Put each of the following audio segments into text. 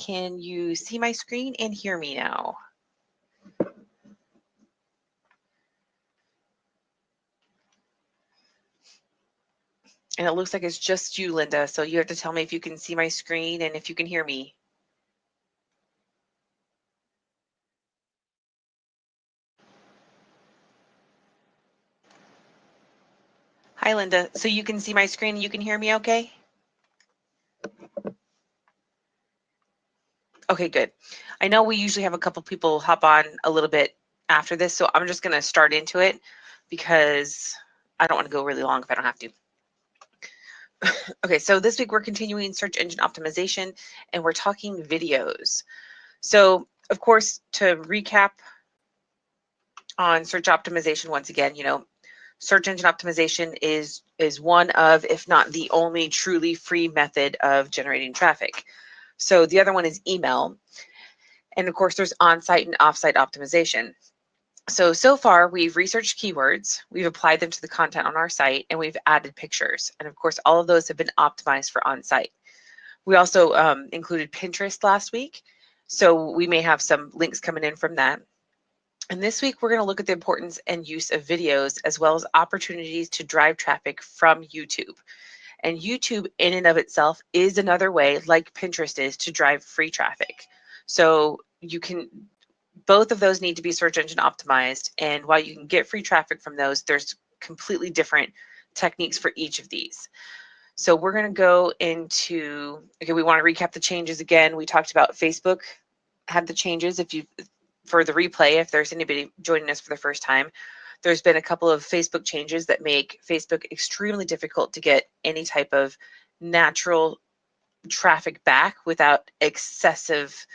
can you see my screen and hear me now? And it looks like it's just you, Linda. So you have to tell me if you can see my screen and if you can hear me. Hi, Linda. So you can see my screen and you can hear me okay? Okay, good. I know we usually have a couple people hop on a little bit after this, so I'm just going to start into it because I don't want to go really long if I don't have to. Okay, so this week we're continuing search engine optimization and we're talking videos. So, of course, to recap on search optimization once again, you know, search engine optimization is one of, if not the only truly free method of generating traffic. So the other one is email. And of course, there's on-site and off-site optimization. So far, we've researched keywords, we've applied them to the content on our site, and we've added pictures. And of course, all of those have been optimized for on-site. We also included Pinterest last week, so we may have some links coming in from that. And this week, we're going to look at the importance and use of videos, as well as opportunities to drive traffic from YouTube. And YouTube in and of itself is another way, like Pinterest is, to drive free traffic. So you can, both of those need to be search engine optimized. And while you can get free traffic from those, there's completely different techniques for each of these. So we're going to go into, okay, we want to recap the changes again. We talked about Facebook had the changes. If you, for the replay, if there's anybody joining us for the first time, there's been a couple of Facebook changes that make Facebook extremely difficult to get any type of natural traffic back without excessive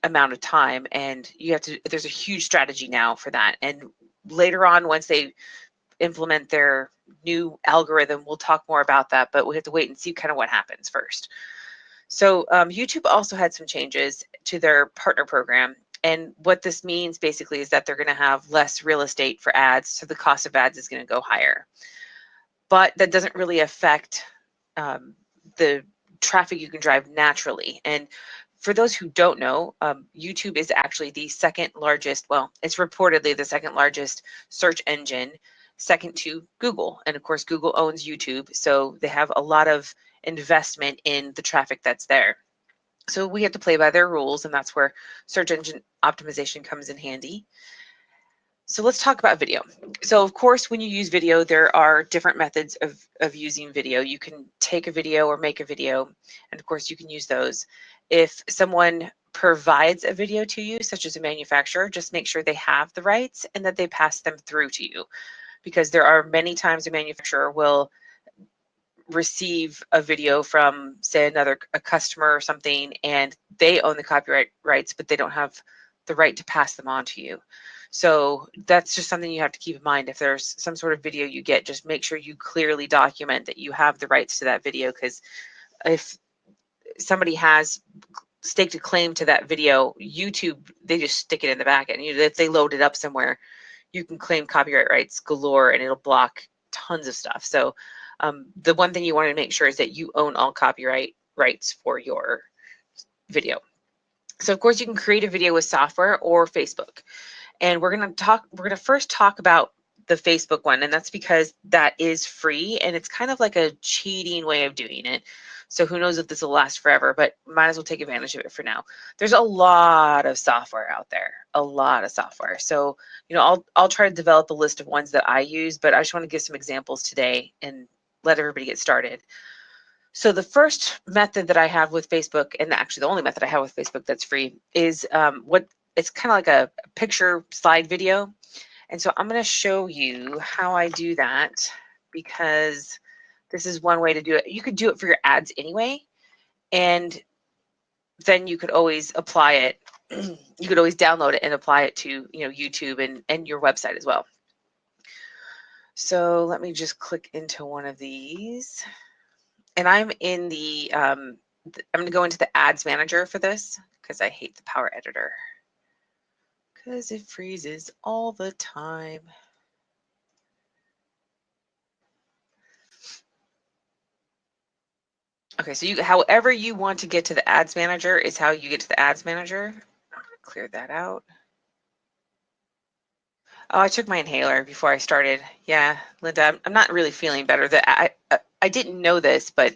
amount of time. And you have to, there's a huge strategy now for that. And later on, once they implement their new algorithm, we'll talk more about that, but we have to wait and see kind of what happens first. So YouTube also had some changes to their partner program. And what this means basically is that they're going to have less real estate for ads, so the cost of ads is going to go higher. But that doesn't really affect the traffic you can drive naturally. And for those who don't know, YouTube is actually the second largest, well, it's reportedly the second largest search engine, second to Google. And of course, Google owns YouTube, so they have a lot of investment in the traffic that's there. So we have to play by their rules, and that's where search engine optimization comes in handy. So let's talk about video. So of course, when you use video, there are different methods of using video. You can take a video or make a video, and of course you can use those. If someone provides a video to you, such as a manufacturer, just make sure they have the rights and that they pass them through to you, because there are many times a manufacturer will receive a video from, say, a customer or something, and they own the copyright rights, but they don't have the right to pass them on to you. So that's just something you have to keep in mind. If there's some sort of video you get, just make sure you clearly document that you have the rights to that video, because if somebody has staked a claim to that video, YouTube, they just stick it in the back end. If they load it up somewhere, you can claim copyright rights galore and it'll block tons of stuff. So the one thing you want to make sure is that you own all copyright rights for your video. So of course you can create a video with software or Facebook. And we're going to first talk about the Facebook one, and that's because that is free and it's kind of like a cheating way of doing it. So who knows if this will last forever, but might as well take advantage of it for now. There's a lot of software out there, a lot of software. So, you know, I'll try to develop a list of ones that I use, but I just want to give some examples today and let everybody get started. So the first method that I have with Facebook, and actually the only method I have with Facebook that's free, is it's kind of like a picture slide video. And so I'm going to show you how I do that, because this is one way to do it. You could do it for your ads anyway, and then you could always apply it. You could always download it and apply it to, you know, YouTube and your website as well. So let me just click into one of these. And I'm in the, I'm going to go into the ads manager for this, because I hate the Power Editor, because it freezes all the time. Okay, so however you want to get to the ads manager is how you get to the ads manager. Clear that out. Oh, I took my inhaler before I started. Yeah, Linda, I'm not really feeling better. I didn't know this, but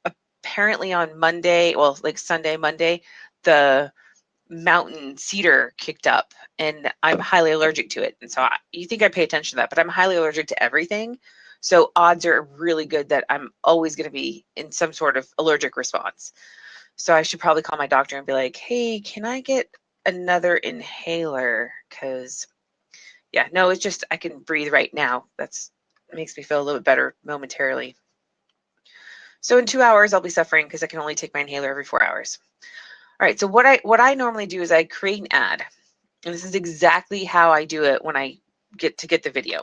apparently on Monday, well, like Sunday, Monday, the mountain cedar kicked up, and I'm highly allergic to it. And so you think I pay attention to that, but I'm highly allergic to everything. So odds are really good that I'm always going to be in some sort of allergic response. So I should probably call my doctor and be like, hey, can I get another inhaler? Because yeah, no, it's just I can breathe right now. It makes me feel a little bit better momentarily. So in 2 hours, I'll be suffering because I can only take my inhaler every 4 hours. All right, so what I normally do is I create an ad. And this is exactly how I do it when I get the video.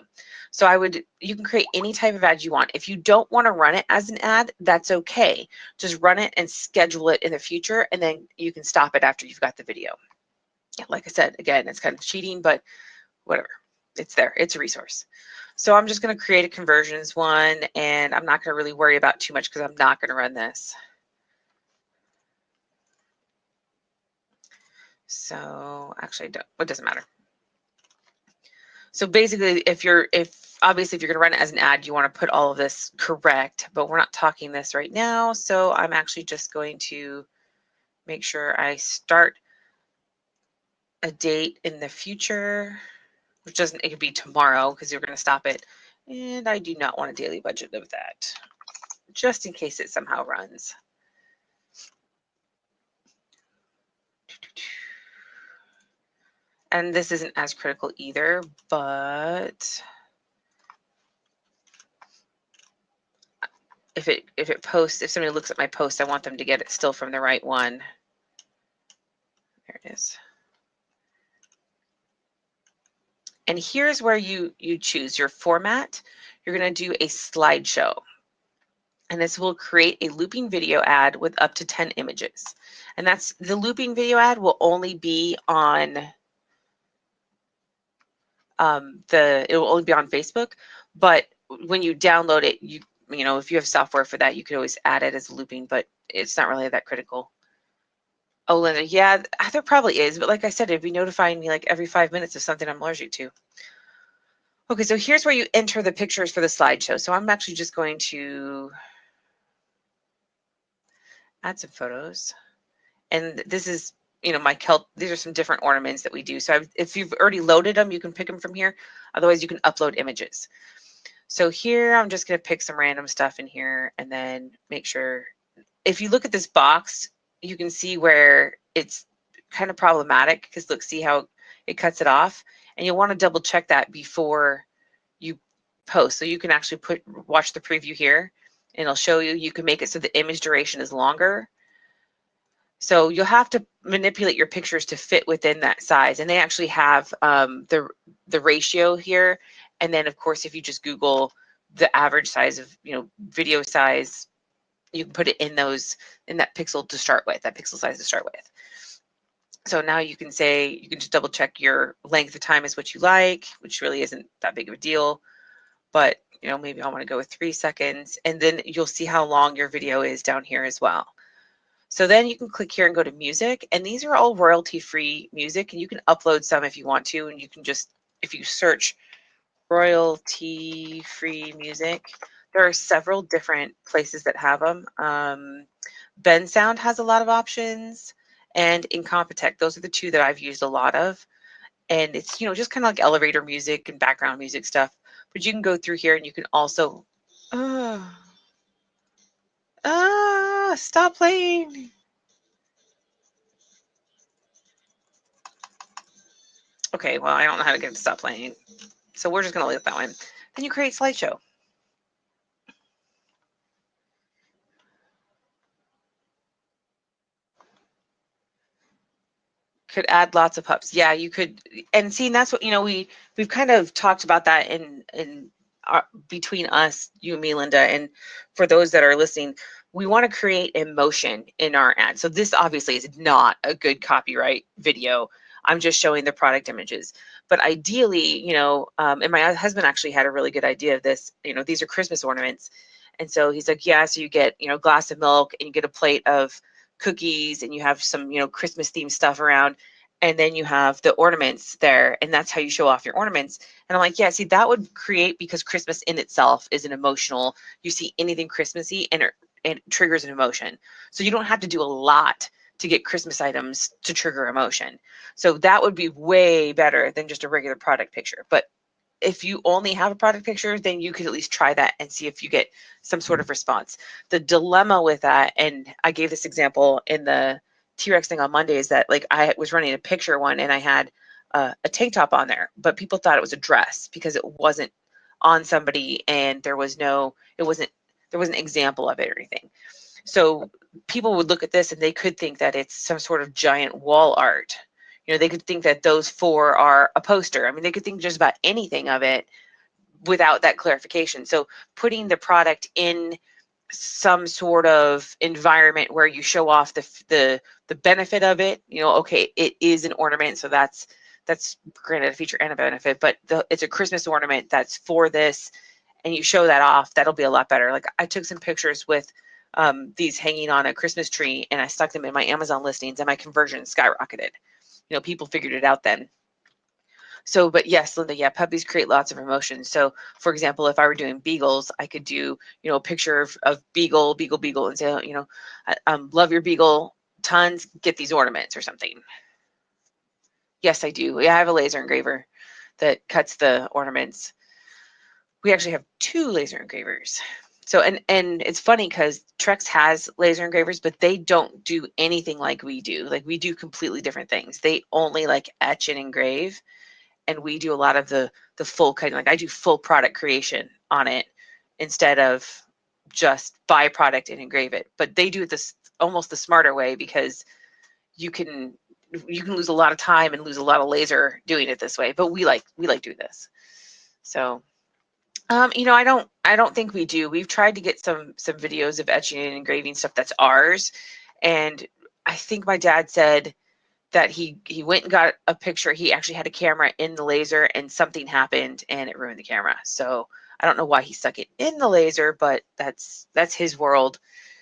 So you can create any type of ad you want. If you don't want to run it as an ad, that's okay. Just run it and schedule it in the future, and then you can stop it after you've got the video. Like I said, again, it's kind of cheating, but whatever. It's there. It's a resource. So I'm just going to create a conversions one, and I'm not going to really worry about too much because I'm not going to run this. So actually, it doesn't matter. So basically, obviously if you're going to run it as an ad, you want to put all of this correct, but we're not talking this right now. So I'm actually just going to make sure I start a date in the future, which it could be tomorrow because you're going to stop it. And I do not want a daily budget of that, just in case it somehow runs. And this isn't as critical either, but if it posts, if somebody looks at my post, I want them to get it still from the right one. There it is. And here's where you choose your format. You're going to do a slideshow. And this will create a looping video ad with up to 10 images. And that's the looping video ad will only be on it will only be on Facebook, but when you download it, you know, if you have software for that, you could always add it as looping, but it's not really that critical. Oh, Linda, yeah, there probably is, but like I said, it'd be notifying me like every 5 minutes of something I'm allergic to. Okay, so here's where you enter the pictures for the slideshow. So I'm actually just going to add some photos. And this is, you know, my kelp. These are some different ornaments that we do. So if you've already loaded them, you can pick them from here. Otherwise, you can upload images. So here, I'm just going to pick some random stuff in here and then make sure. If you look at this box, you can see where it's kind of problematic because look, see how it cuts it off. And you'll want to double check that before you post. So you can actually watch the preview here and it'll show you. You can make it so the image duration is longer. So you'll have to manipulate your pictures to fit within that size. And they actually have the ratio here. And then of course, if you just Google the average size of, you know, video size, you can put it in that pixel to start with, that pixel size to start with. So now you can just double check your length of time is what you like, which really isn't that big of a deal. But, you know, maybe I want to go with 3 seconds, and then you'll see how long your video is down here as well. So then you can click here and go to music, and these are all royalty-free music, and you can upload some if you want to, and you can just, if you search royalty-free music, there are several different places that have them. Bensound has a lot of options, and Incompetech. Those are the two that I've used a lot of. And it's, you know, just kind of like elevator music and background music stuff. But you can go through here and you can also, stop playing. Okay, well, I don't know how to get it to stop playing. So we're just going to leave that one. Then you create slideshow. Could add lots of pups. Yeah, you could. And see, that's what, you know, we've kind of talked about that between us, you and me, Linda, and for those that are listening, we want to create emotion in our ad. So this obviously is not a good copyright video. I'm just showing the product images. But ideally, you know, and my husband actually had a really good idea of this. You know, these are Christmas ornaments. And so he's like, yeah, so you get, you know, a glass of milk and you get a plate of cookies and you have some, you know, Christmas themed stuff around. And then you have the ornaments there, and that's how you show off your ornaments. And I'm like, yeah, see, that would create, because Christmas in itself is an emotional, you see anything Christmassy and it triggers an emotion. So you don't have to do a lot to get Christmas items to trigger emotion. So that would be way better than just a regular product picture. But if you only have a product picture, then you could at least try that and see if you get some sort of response. The dilemma with that, and I gave this example in the T-Rex thing on Monday, is that like I was running a picture one and I had a tank top on there, but people thought it was a dress because it wasn't on somebody and there was no example of it or anything. So people would look at this and they could think that it's some sort of giant wall art. You know, they could think that those four are a poster. I mean, they could think just about anything of it without that clarification. So putting the product in some sort of environment where you show off the benefit of it, you know, okay, it is an ornament, so that's granted a feature and a benefit, but it's a Christmas ornament that's for this, and you show that off, that'll be a lot better. Like I took some pictures with these hanging on a Christmas tree and I stuck them in my Amazon listings and my conversion skyrocketed. You know, people figured it out then. So, but yes, Linda, yeah, puppies create lots of emotions. So, for example, if I were doing beagles, I could do, you know, a picture of beagle, beagle, beagle, and say, you know, love your beagle, tons, get these ornaments or something. Yes, I do. Yeah, I have a laser engraver that cuts the ornaments. We actually have 2 laser engravers. So, and it's funny because Trex has laser engravers, but they don't do anything like we do. Like we do completely different things. They only like etch and engrave, and we do a lot of the full cutting. Like I do full product creation on it instead of just buy product and engrave it. But they do it this almost the smarter way, because you can lose a lot of time and lose a lot of laser doing it this way. But we like doing this. So you know, I don't think we do. We've tried to get some videos of etching and engraving stuff that's ours, and I think my dad said that he went and got a picture. He actually had a camera in the laser and something happened and it ruined the camera. So I don't know why he stuck it in the laser, but that's his world.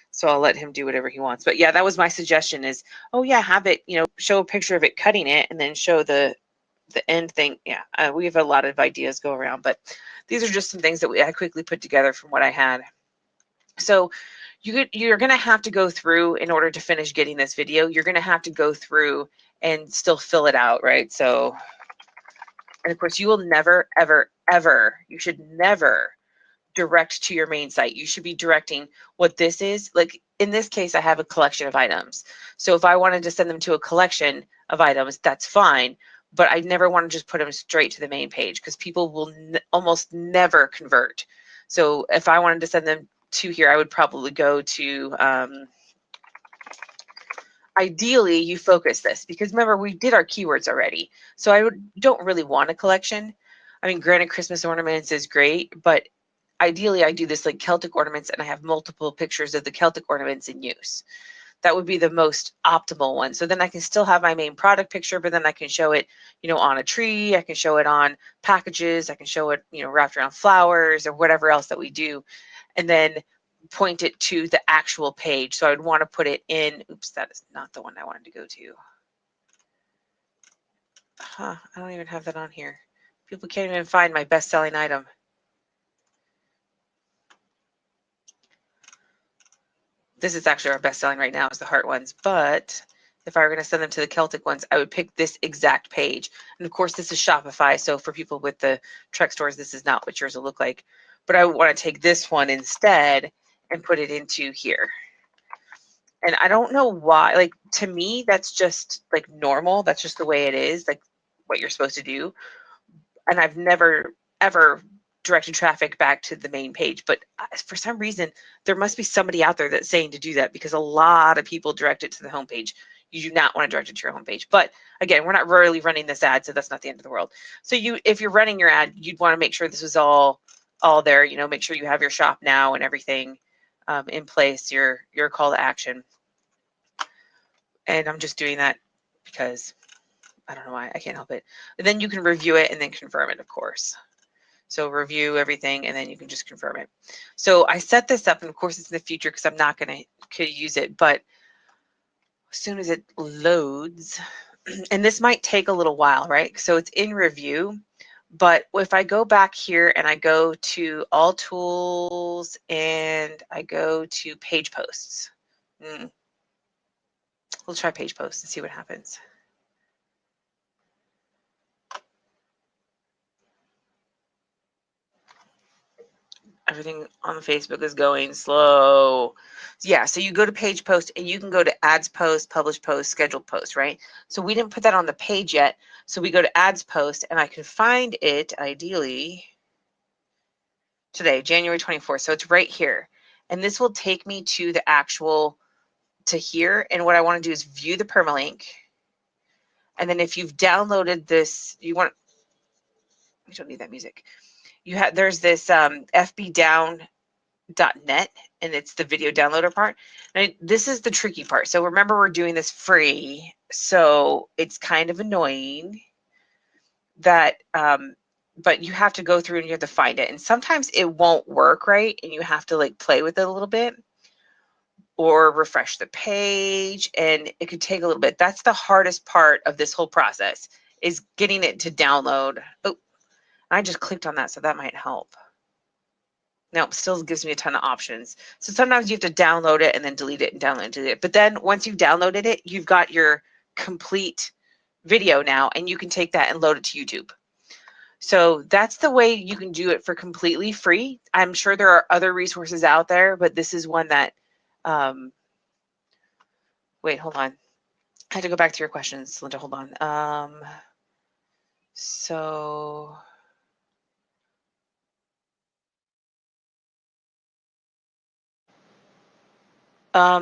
So I'll let him do whatever he wants. But yeah, that was my suggestion is, oh yeah, have it, you know, show a picture of it cutting it and then show the end thing. Yeah, we have a lot of ideas go around, but these are just some things that I quickly put together from what I had. So you're going to have to go through, in order to finish getting this video, you're going to have to go through and still fill it out, right? So, and of course, you will never, ever, ever, you should never direct to your main site. You should be directing what this is. Like in this case, I have a collection of items. So if I wanted to send them to a collection of items, that's fine. But I never want to just put them straight to the main page, because people will almost never convert. So if I wanted to send them to here, I would probably go to, ideally you focus this, because remember we did our keywords already. So I don't really want a collection. I mean, granted, Christmas ornaments is great, but ideally I do this like Celtic ornaments and I have multiple pictures of the Celtic ornaments in use. That would be the most optimal one. So then I can still have my main product picture, but then I can show it, you know, on a tree, I can show it on packages, I can show it, you know, wrapped around flowers or whatever else that we do, and then point it to the actual page. So I would want to put it in, oops, that is not the one I wanted to go to. I don't even have that on here. People can't even find my best-selling item. This is actually our best selling right now, is the heart ones, but if I were going to send them to the Celtic ones, I would pick this exact page. And of course, this is Shopify, so for people with the Trek stores, this is not what yours will look like. But I would want to take this one instead and put it into here. And I don't know why, like to me, that's just like normal. That's just the way it is, like what you're supposed to do. And I've never, ever directed traffic back to the main page, but for some reason there must be somebody out there that's saying to do that, because a lot of people direct it to the homepage. You do not want to direct it to your homepage, but again, we're not really running this ad, so that's not the end of the world. So if you're running your ad, you'd want to make sure this is all there, you know, make sure you have your shop now and everything in place, your call to action. And I'm just doing that because I don't know why, I can't help it. And then you can review it and then confirm it, of course. So review everything, and then you can just confirm it. So I set this up, and of course it's in the future because I'm not going to use it, but as soon as it loads, and this might take a little while, right? So it's in review, but if I go back here and I go to all tools and I go to page posts, we'll try page posts and see what happens. Everything on Facebook is going slow. Yeah, so you go to page post and you can go to ads post, publish post, scheduled post, right? So we didn't put that on the page yet. So we go to ads post and I can find it ideally today, January 24th. So it's right here. And this will take me to the actual, to here. And what I want to do is view the permalink. And then if you've downloaded this, you don't need that music. There's this fbdown.net, and it's the video downloader part. And this is the tricky part. So remember, we're doing this free. So it's kind of annoying that, but you have to go through and you have to find it. And sometimes it won't work right. And you have to like play with it a little bit or refresh the page. And it could take a little bit. That's the hardest part of this whole process, is getting it to download. Oh, I just clicked on that. So that might help. No, it still gives me a ton of options. So sometimes you have to download it and then delete it and download and delete it. But then once you've downloaded it, you've got your complete video now, and you can take that and load it to YouTube. So that's the way you can do it for completely free. I'm sure there are other resources out there, but this is one that, wait, hold on. I had to go back to your questions, Linda, hold on.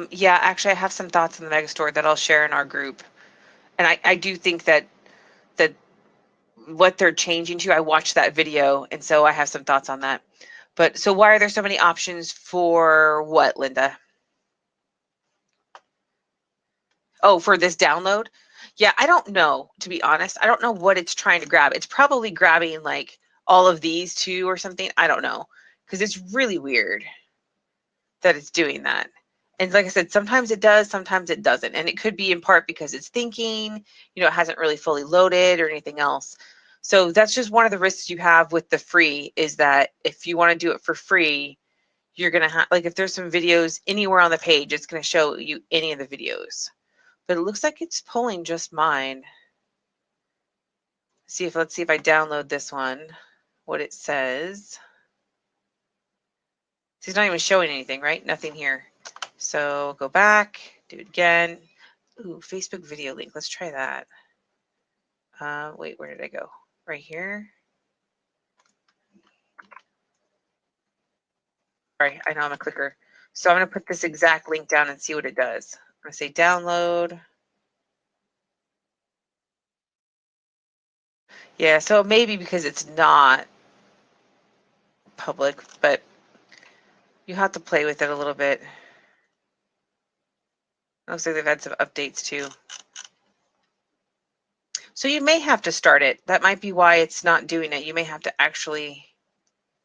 Yeah, actually I have some thoughts on the Megastore that I'll share in our group. And I do think that what they're changing to, I watched that video, and so I have some thoughts on that. But so why are there so many options for what, Linda? Oh, for this download? Yeah, I don't know, to be honest. I don't know what it's trying to grab. It's probably grabbing like all of these too or something. I don't know, because it's really weird that it's doing that. And like I said, sometimes it does, sometimes it doesn't. And it could be in part because it's thinking, it hasn't really fully loaded or anything else. So that's just one of the risks you have with the free, is that if you want to do it for free, you're going to have, like if there's some videos anywhere on the page, it's going to show you any of the videos. But it looks like it's pulling just mine. Let's see if I download this one, what it says. It's not even showing anything, right? Nothing here. So go back, do it again. Ooh, Facebook video link. Let's try that. Wait, where did I go? Right here. Sorry, I know I'm a clicker. So I'm going to put this exact link down and see what it does. I'm going to say download. Yeah, so maybe because it's not public, but you have to play with it a little bit. Looks like they've had some updates too. So you may have to start it. That might be why it's not doing it. You may have to actually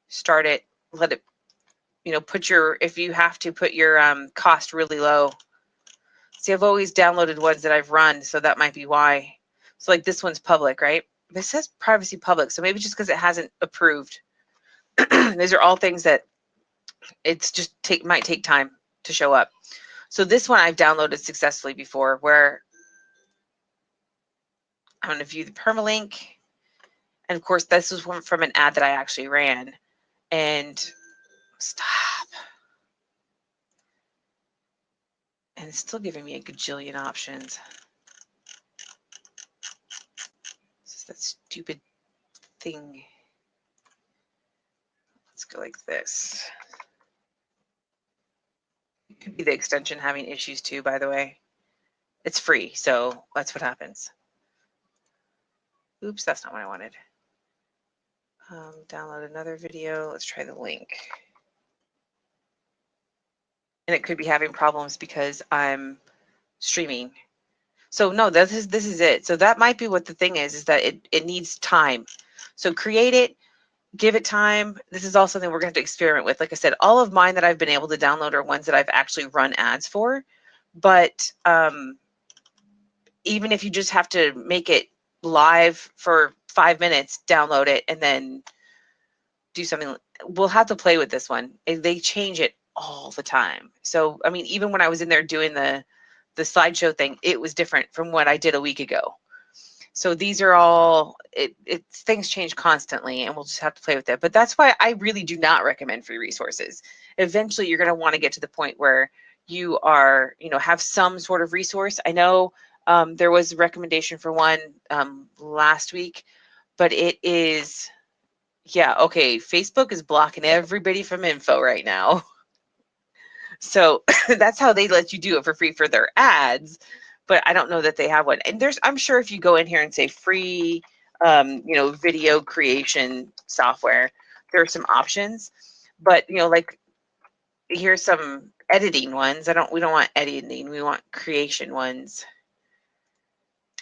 start it, let it, if you have to put your cost really low. See, I've always downloaded ones that I've run, so that might be why. So like this one's public, right? This says privacy public, so maybe just because it hasn't approved. These are all things that it's just might take time to show up. So this one I've downloaded successfully before, where I'm going to view the permalink. And of course, this was from an ad that I actually ran. And stop. And it's still giving me a gajillion options. It's that stupid thing. Let's go like this. It could be the extension having issues too, by the way. It's free, so that's what happens. Oops, that's not what I wanted. Download another video. Let's try the link. And it could be having problems because I'm streaming. So no, this is it. So that might be what the thing is that it needs time. So create it, give it time. This is also something we're going to have to experiment with. Like I said, all of mine that I've been able to download are ones that I've actually run ads for. But even if you just have to make it live for 5 minutes, download it, and then do something, we'll have to play with this one. They change it all the time. So, I mean, even when I was in there doing the slideshow thing, it was different from what I did a week ago. So these are all, things change constantly, and we'll just have to play with it. But that's why I really do not recommend free resources. Eventually, you're going to want to get to the point where you are, have some sort of resource. I know there was a recommendation for one last week, but it is, yeah, okay, Facebook is blocking everybody from info right now. So that's how they let you do it for free for their ads. But I don't know that they have one. And I'm sure if you go in here and say free, video creation software, there are some options. But, like here's some editing ones. We don't want editing. We want creation ones.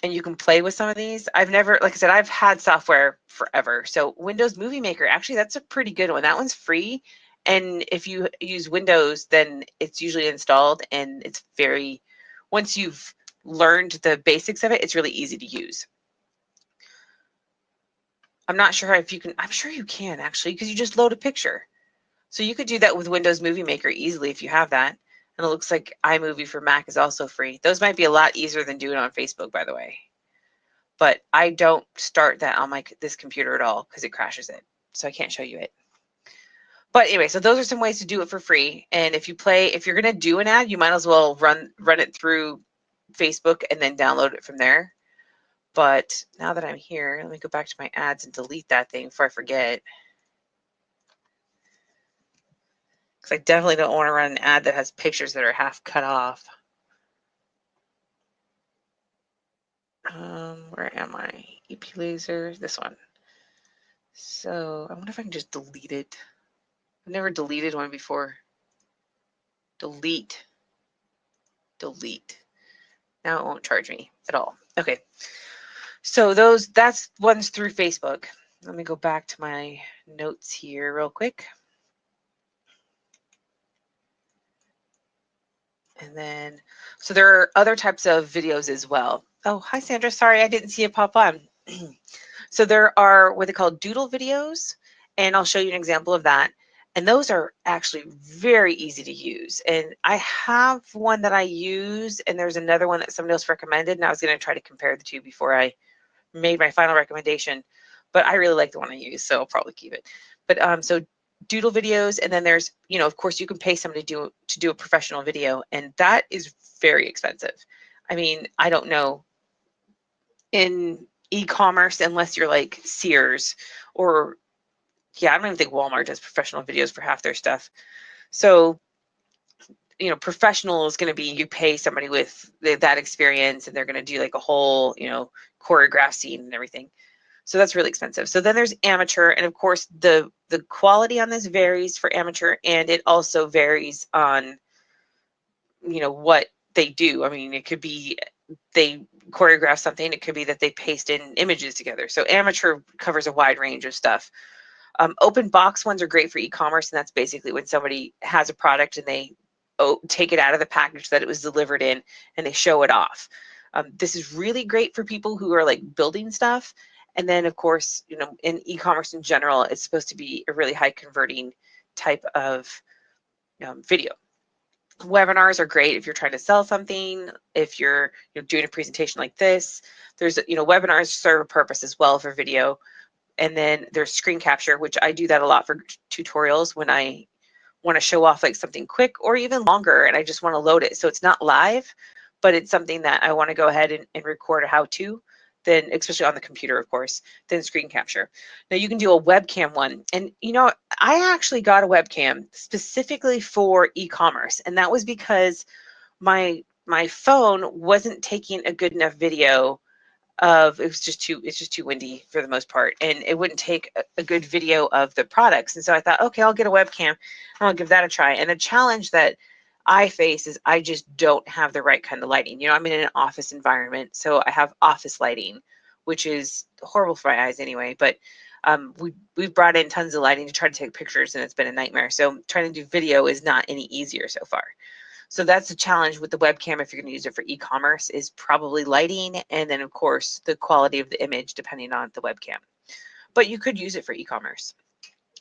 And you can play with some of these. I've never, like I said, I've had software forever. So Windows Movie Maker, actually, that's a pretty good one. That one's free. And if you use Windows, then it's usually installed, and it's once you've learned the basics of it, it's really easy to use. I'm not sure if you can, I'm sure you can actually, because you just load a picture. So you could do that with Windows Movie Maker easily if you have that. And it looks like iMovie for Mac is also free. Those might be a lot easier than doing it on Facebook, by the way. But I don't start that on this computer at all because it crashes it. So I can't show you it. But anyway, so those are some ways to do it for free. And if you're going to do an ad, you might as well run it through Facebook and then download it from there. But now that I'm here, let me go back to my ads and delete that thing before I forget. Because I definitely don't want to run an ad that has pictures that are half cut off. Where am I? EP laser, this one. So I wonder if I can just delete it. I've never deleted one before. Delete. Now it won't charge me at all. Okay. So that's ones through Facebook. Let me go back to my notes here real quick. And then, so there are other types of videos as well. Oh, hi, Sandra. Sorry, I didn't see it pop on. So there are what they call Doodle videos, and I'll show you an example of that. And those are actually very easy to use. And I have one that I use, and there's another one that somebody else recommended, and I was going to try to compare the two before I made my final recommendation. But I really like the one I use, so I'll probably keep it. But so Doodle videos, and then there's, of course, you can pay somebody to do a professional video, and that is very expensive. I mean, I don't know, in e-commerce, unless you're like Sears or, yeah, I don't even think Walmart does professional videos for half their stuff. So, professional is going to be, you pay somebody with that experience, and they're going to do like a whole, choreographed scene and everything. So that's really expensive. So then there's amateur, and of course the quality on this varies for amateur, and it also varies on, what they do. I mean, it could be they choreograph something, it could be that they paste in images together. So amateur covers a wide range of stuff. Open box ones are great for e-commerce, and that's basically when somebody has a product and they take it out of the package that it was delivered in, and they show it off. This is really great for people who are like building stuff. And then, of course, in e-commerce in general, it's supposed to be a really high converting type of video. Webinars are great if you're trying to sell something, if you're doing a presentation like this. There's, webinars serve a purpose as well for video. And then there's screen capture, which I do that a lot for tutorials when I want to show off like something quick or even longer, and I just want to load it. So it's not live, but it's something that I want to go ahead and record a how-to, then especially on the computer, of course, then screen capture. Now you can do a webcam one. And I actually got a webcam specifically for e-commerce, and that was because my phone wasn't taking a good enough video it's just too windy for the most part, and it wouldn't take a good video of the products. And so I thought, okay, I'll get a webcam and I'll give that a try. And the challenge that I face is I just don't have the right kind of lighting. I'm in an office environment, so I have office lighting, which is horrible for my eyes anyway. But We've brought in tons of lighting to try to take pictures, and it's been a nightmare. So trying to do video is not any easier so far. So that's the challenge with the webcam if you're going to use it for e-commerce, is probably lighting, and then of course the quality of the image depending on the webcam. But you could use it for e-commerce.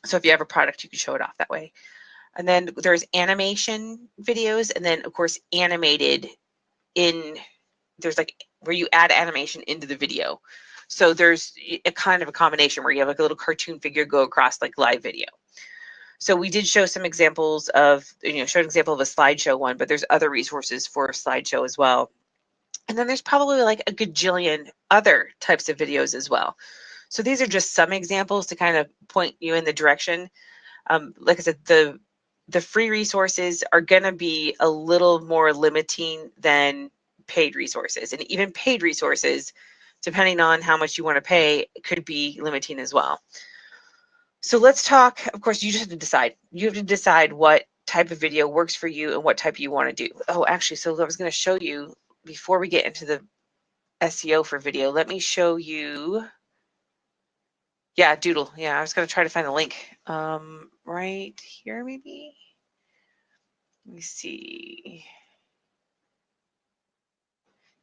So if you have a product, you can show it off that way. And then there's animation videos, and then of course animated there's like where you add animation into the video. So there's a kind of a combination where you have like a little cartoon figure go across like live video. So we did show some examples of, showed an example of a slideshow one, but there's other resources for a slideshow as well. And then there's probably like a gajillion other types of videos as well. So these are just some examples to kind of point you in the direction. Like I said, the free resources are going to be a little more limiting than paid resources. And even paid resources, depending on how much you want to pay, could be limiting as well. So let's talk, of course, you just have to decide. You have to decide what type of video works for you and what type you want to do. Oh, actually, so I was going to show you, before we get into the SEO for video, let me show you, yeah, Doodle. Yeah, I was going to try to find the link right here, maybe. Let me see.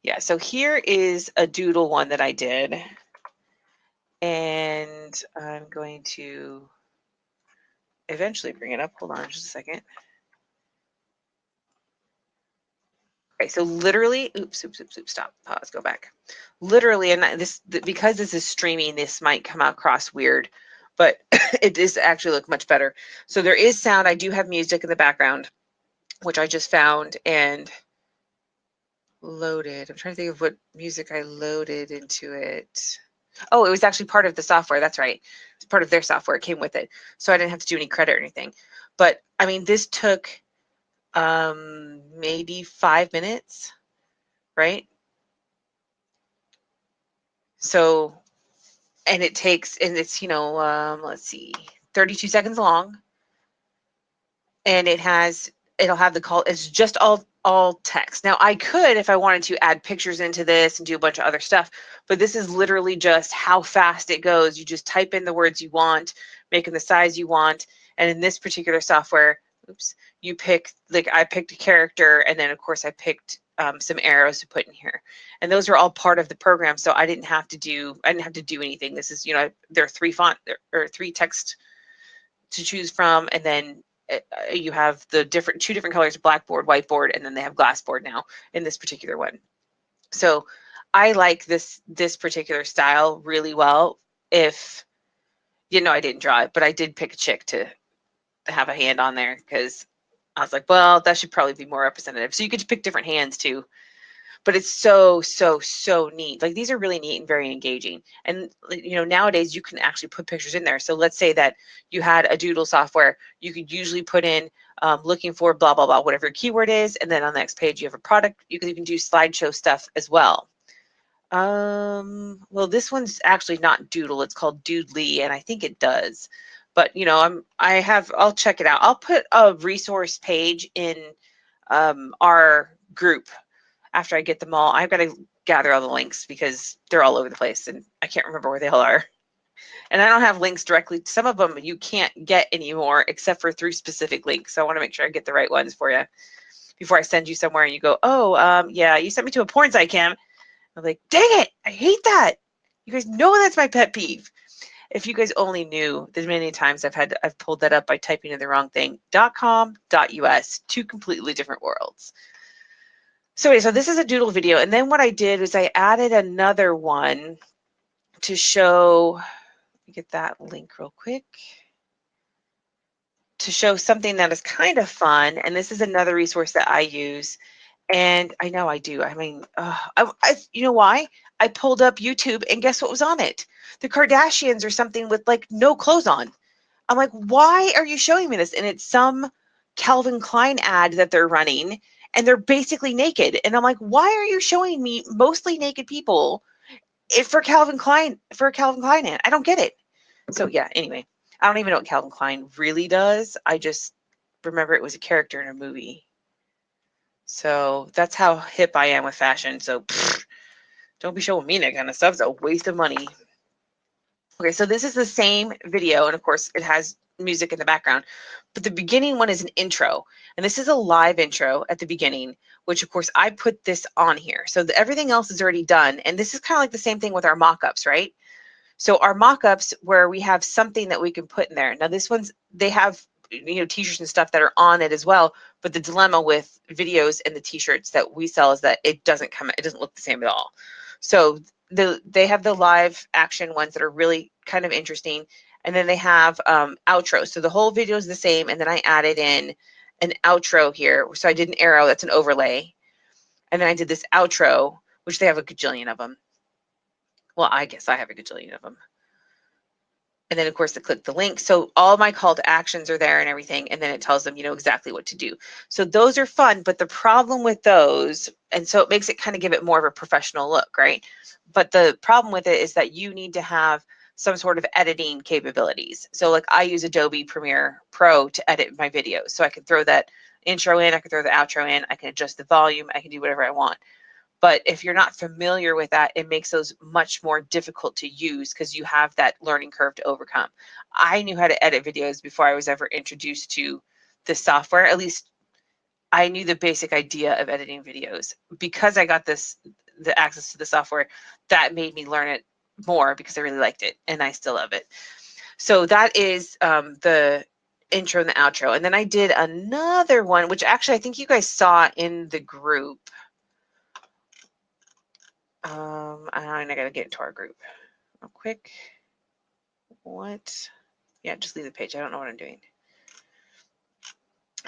Yeah, so here is a Doodle one that I did. And I'm going to eventually bring it up. Hold on just a second. Okay, so literally, oops, stop, pause, go back. Literally, and because this is streaming, this might come across weird, but it does actually look much better. So there is sound. I do have music in the background, which I just found and loaded. I'm trying to think of what music I loaded into it. Oh, it was actually part of the software. That's right. It's part of their software. It came with it. So I didn't have to do any credit or anything. But I mean, this took maybe 5 minutes, right? So, and it takes, and it's, let's see, 32 seconds long. And it'll have the call. It's just all text. Now I could, if I wanted to, add pictures into this and do a bunch of other stuff, but this is literally just how fast it goes. You just type in the words you want, make them the size you want. And in this particular software, oops, you pick, like I picked a character, and then of course I picked some arrows to put in here. And those are all part of the program. So I didn't have to do anything. This is, there are three text to choose from, and then you have the two different colors, blackboard, whiteboard, and then they have glassboard now in this particular one. So I like this particular style really well. If, I didn't draw it, but I did pick a chick to have a hand on there because I was like, well, that should probably be more representative. So you could pick different hands too. But it's so neat. Like, these are really neat and very engaging. And nowadays you can actually put pictures in there. So let's say that you had a Doodle software, you could usually put in looking for blah blah blah, whatever your keyword is, and then on the next page you have a product. You can even do slideshow stuff as well. Well, this one's actually not Doodle, it's called Doodly, and I think it does. But I'll check it out. I'll put a resource page in our group after I get them all. I've got to gather all the links because they're all over the place and I can't remember where they all are. And I don't have links directly. Some of them you can't get anymore except for through specific links. So I want to make sure I get the right ones for you before I send you somewhere and you go, oh, yeah, you sent me to a porn site, Kim. I'm like, dang it, I hate that. You guys know that's my pet peeve. If you guys only knew the many times I've pulled that up by typing in the wrong thing. .com, .us, two completely different worlds. So anyway, so this is a Doodle video. And then what I did was I added another one to show, let me get that link real quick, to show something that is kind of fun. And this is another resource that I use. And I know I do. I mean, you know why? I pulled up YouTube and guess what was on it? The Kardashians or something with like no clothes on. I'm like, why are you showing me this? And it's some Calvin Klein ad that they're running and they're basically naked. And I'm like, why are you showing me mostly naked people for a Calvin Klein ad? I don't get it. So yeah, anyway, I don't even know what Calvin Klein really does. I just remember it was a character in a movie. So that's how hip I am with fashion. So don't be showing me that kind of stuff. It's a waste of money. Okay, so this is the same video, and of course it has music in the background, but the beginning one is an intro, and this is a live intro at the beginning, which of course I put this on here. So everything else is already done, and this is kind of like the same thing with our mock-ups, right? So our mock-ups where we have something that we can put in there. Now this one's, they have, you know, t-shirts and stuff that are on it as well, but the dilemma with videos and the t-shirts that we sell is that it doesn't look the same at all. So they have the live action ones that are really kind of interesting, and then they have outros. So the whole video is the same, and then I added in an outro here. So I did an arrow, that's an overlay, and then I did this outro, which they have a gajillion of them. Well, I guess I have a gajillion of them. And then of course they click the link. So all my call to actions are there and everything. And then it tells them, you know, exactly what to do. So those are fun, but the problem with those, and so it makes it kind of give it more of a professional look, right? But the problem with it is that you need to have some sort of editing capabilities. So like I use Adobe Premiere Pro to edit my videos. So I can throw that intro in, I can throw the outro in, I can adjust the volume, I can do whatever I want. But if you're not familiar with that, it makes those much more difficult to use because you have that learning curve to overcome. I knew how to edit videos before I was ever introduced to this software. At least I knew the basic idea of editing videos. Because I got the access to the software, that made me learn it more because I really liked it and I still love it. So that is the intro and the outro. And then I did another one, which actually I think you guys saw in the group. I gotta get into our group real quick. What? Yeah, just leave the page. I don't know what I'm doing.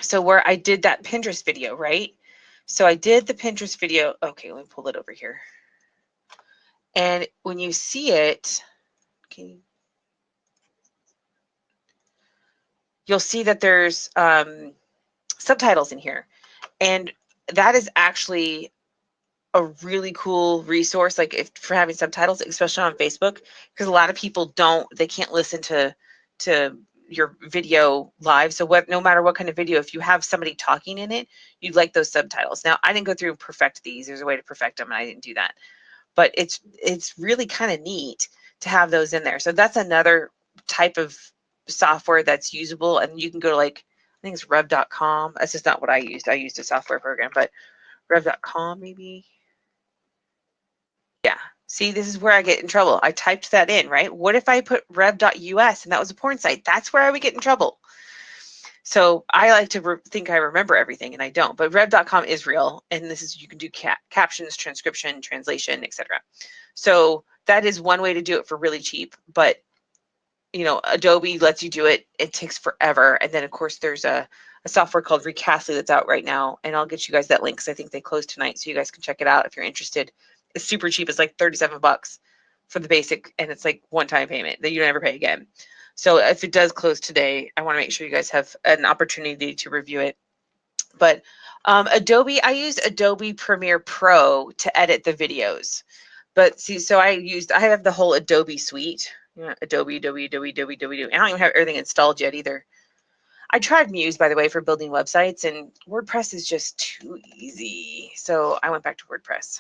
So where I did that Pinterest video, right? So I did the Pinterest video. Okay, let me pull it over here. And when you see it, okay, you'll see that there's subtitles in here. And that is actually a really cool resource, like if for having subtitles, especially on Facebook, because a lot of people they can't listen to your video live. So no matter what kind of video, if you have somebody talking in it, you'd like those subtitles. Now I didn't go through and perfect these. There's a way to perfect them, and I didn't do that. But it's really kind of neat to have those in there. So that's another type of software that's usable, and you can go to like, I think it's rev.com. That's just not what I used. I used a software program, but rev.com maybe. Yeah. See, this is where I get in trouble. I typed that in, right? What if I put rev.us and that was a porn site? That's where I would get in trouble. So I like to think I remember everything, and I don't. But rev.com is real, and this is, you can do captions, transcription, translation, etc. So that is one way to do it for really cheap. But you know, Adobe lets you do it. It takes forever. And then of course there's a software called Recastly that's out right now, and I'll get you guys that link because I think they closed tonight, so you guys can check it out if you're interested. It's super cheap. It's like $37 for the basic, and it's like one-time payment that you never pay again. So if it does close today, I want to make sure you guys have an opportunity to review it. But Adobe, I used Adobe Premiere Pro to edit the videos. But see, so I have the whole Adobe suite. Adobe. I don't even have everything installed yet either. I tried Muse, by the way, for building websites, and WordPress is just too easy. So I went back to WordPress.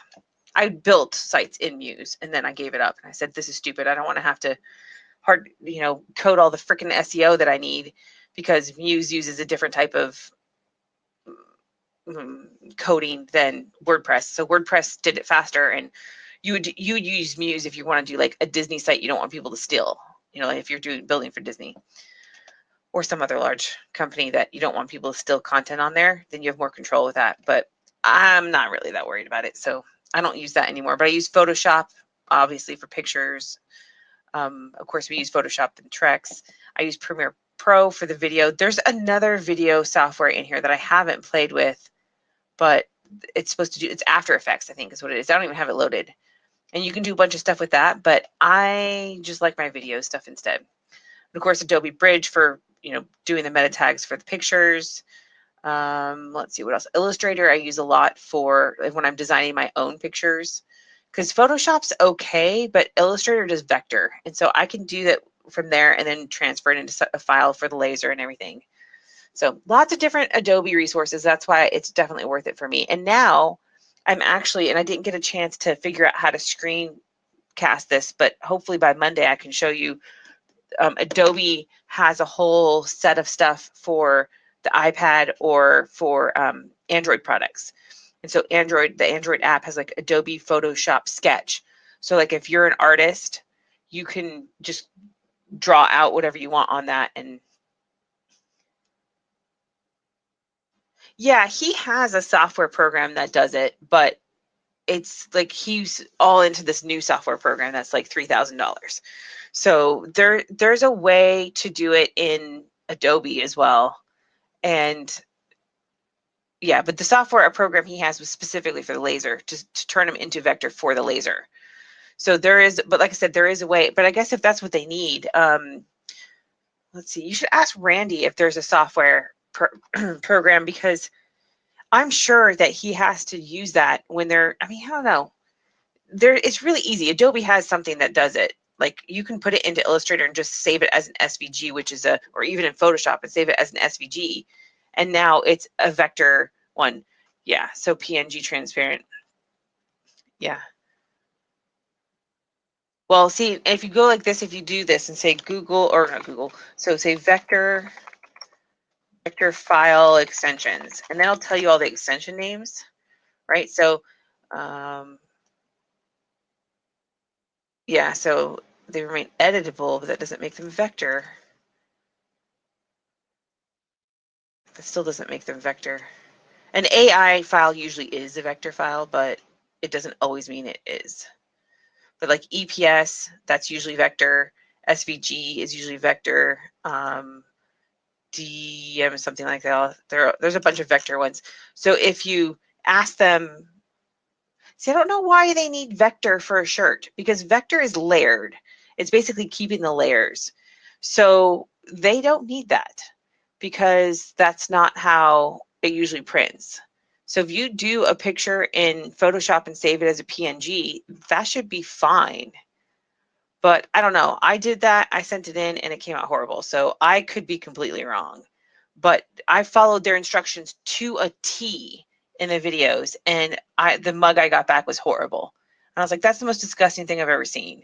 I built sites in Muse, and then I gave it up. And I said, this is stupid. I don't want to have to code all the freaking SEO that I need, because Muse uses a different type of coding than WordPress. So WordPress did it faster, and you use Muse if you want to do like a Disney site you don't want people to steal. You know, if you're building for Disney or some other large company that you don't want people to steal content on there, then you have more control with that. But I'm not really that worried about it, so I don't use that anymore. But I use Photoshop, obviously, for pictures. Of course, we use Photoshop and Trex. I use Premiere Pro for the video. There's another video software in here that I haven't played with, but it's supposed to do, it's After Effects, I think is what it is. I don't even have it loaded. And you can do a bunch of stuff with that, but I just like my video stuff instead. And of course, Adobe Bridge for, doing the meta tags for the pictures. Let's see what else. Illustrator I use a lot for when I'm designing my own pictures, because Photoshop's okay, but Illustrator does vector. And so I can do that from there and then transfer it into a file for the laser and everything. So lots of different Adobe resources. That's why it's definitely worth it for me. And now I'm actually, and I didn't get a chance to figure out how to screen webcast this, but hopefully by Monday I can show you Adobe has a whole set of stuff for the iPad or for Android products. And so the Android app has like Adobe Photoshop Sketch. So like if you're an artist, you can just draw out whatever you want on that. And yeah, he has a software program that does it, but it's like he's all into this new software program that's like $3,000. So there's a way to do it in Adobe as well. And yeah, but the software program he has was specifically for the laser, to turn them into vector for the laser. So there is, but like I said, there is a way. But I guess if that's what they need, let's see, you should ask Randy if there's a software program, because I'm sure that he has to use that when they're, I mean, I don't know. It's really easy. Adobe has something that does it. Like you can put it into Illustrator and just save it as an SVG, which is or even in Photoshop and save it as an SVG. And now it's a vector one. Yeah, so PNG transparent. Yeah. Well, see, if you go like this, if you do this and say Google, or not Google, so say vector file extensions, and then I'll tell you all the extension names, right? So, yeah, so they remain editable, but that doesn't make them vector. That still doesn't make them vector. An AI file usually is a vector file, but it doesn't always mean it is. But like EPS, that's usually vector. SVG is usually vector. DM, something like that. There's a bunch of vector ones. So if you ask them, see, I don't know why they need vector for a shirt, because vector is layered. It's basically keeping the layers. So they don't need that, because that's not how it usually prints. So if you do a picture in Photoshop and save it as a PNG, that should be fine. But I don't know. I did that. I sent it in and it came out horrible. So I could be completely wrong. But I followed their instructions to a T in the videos, and the mug I got back was horrible. And I was like, that's the most disgusting thing I've ever seen.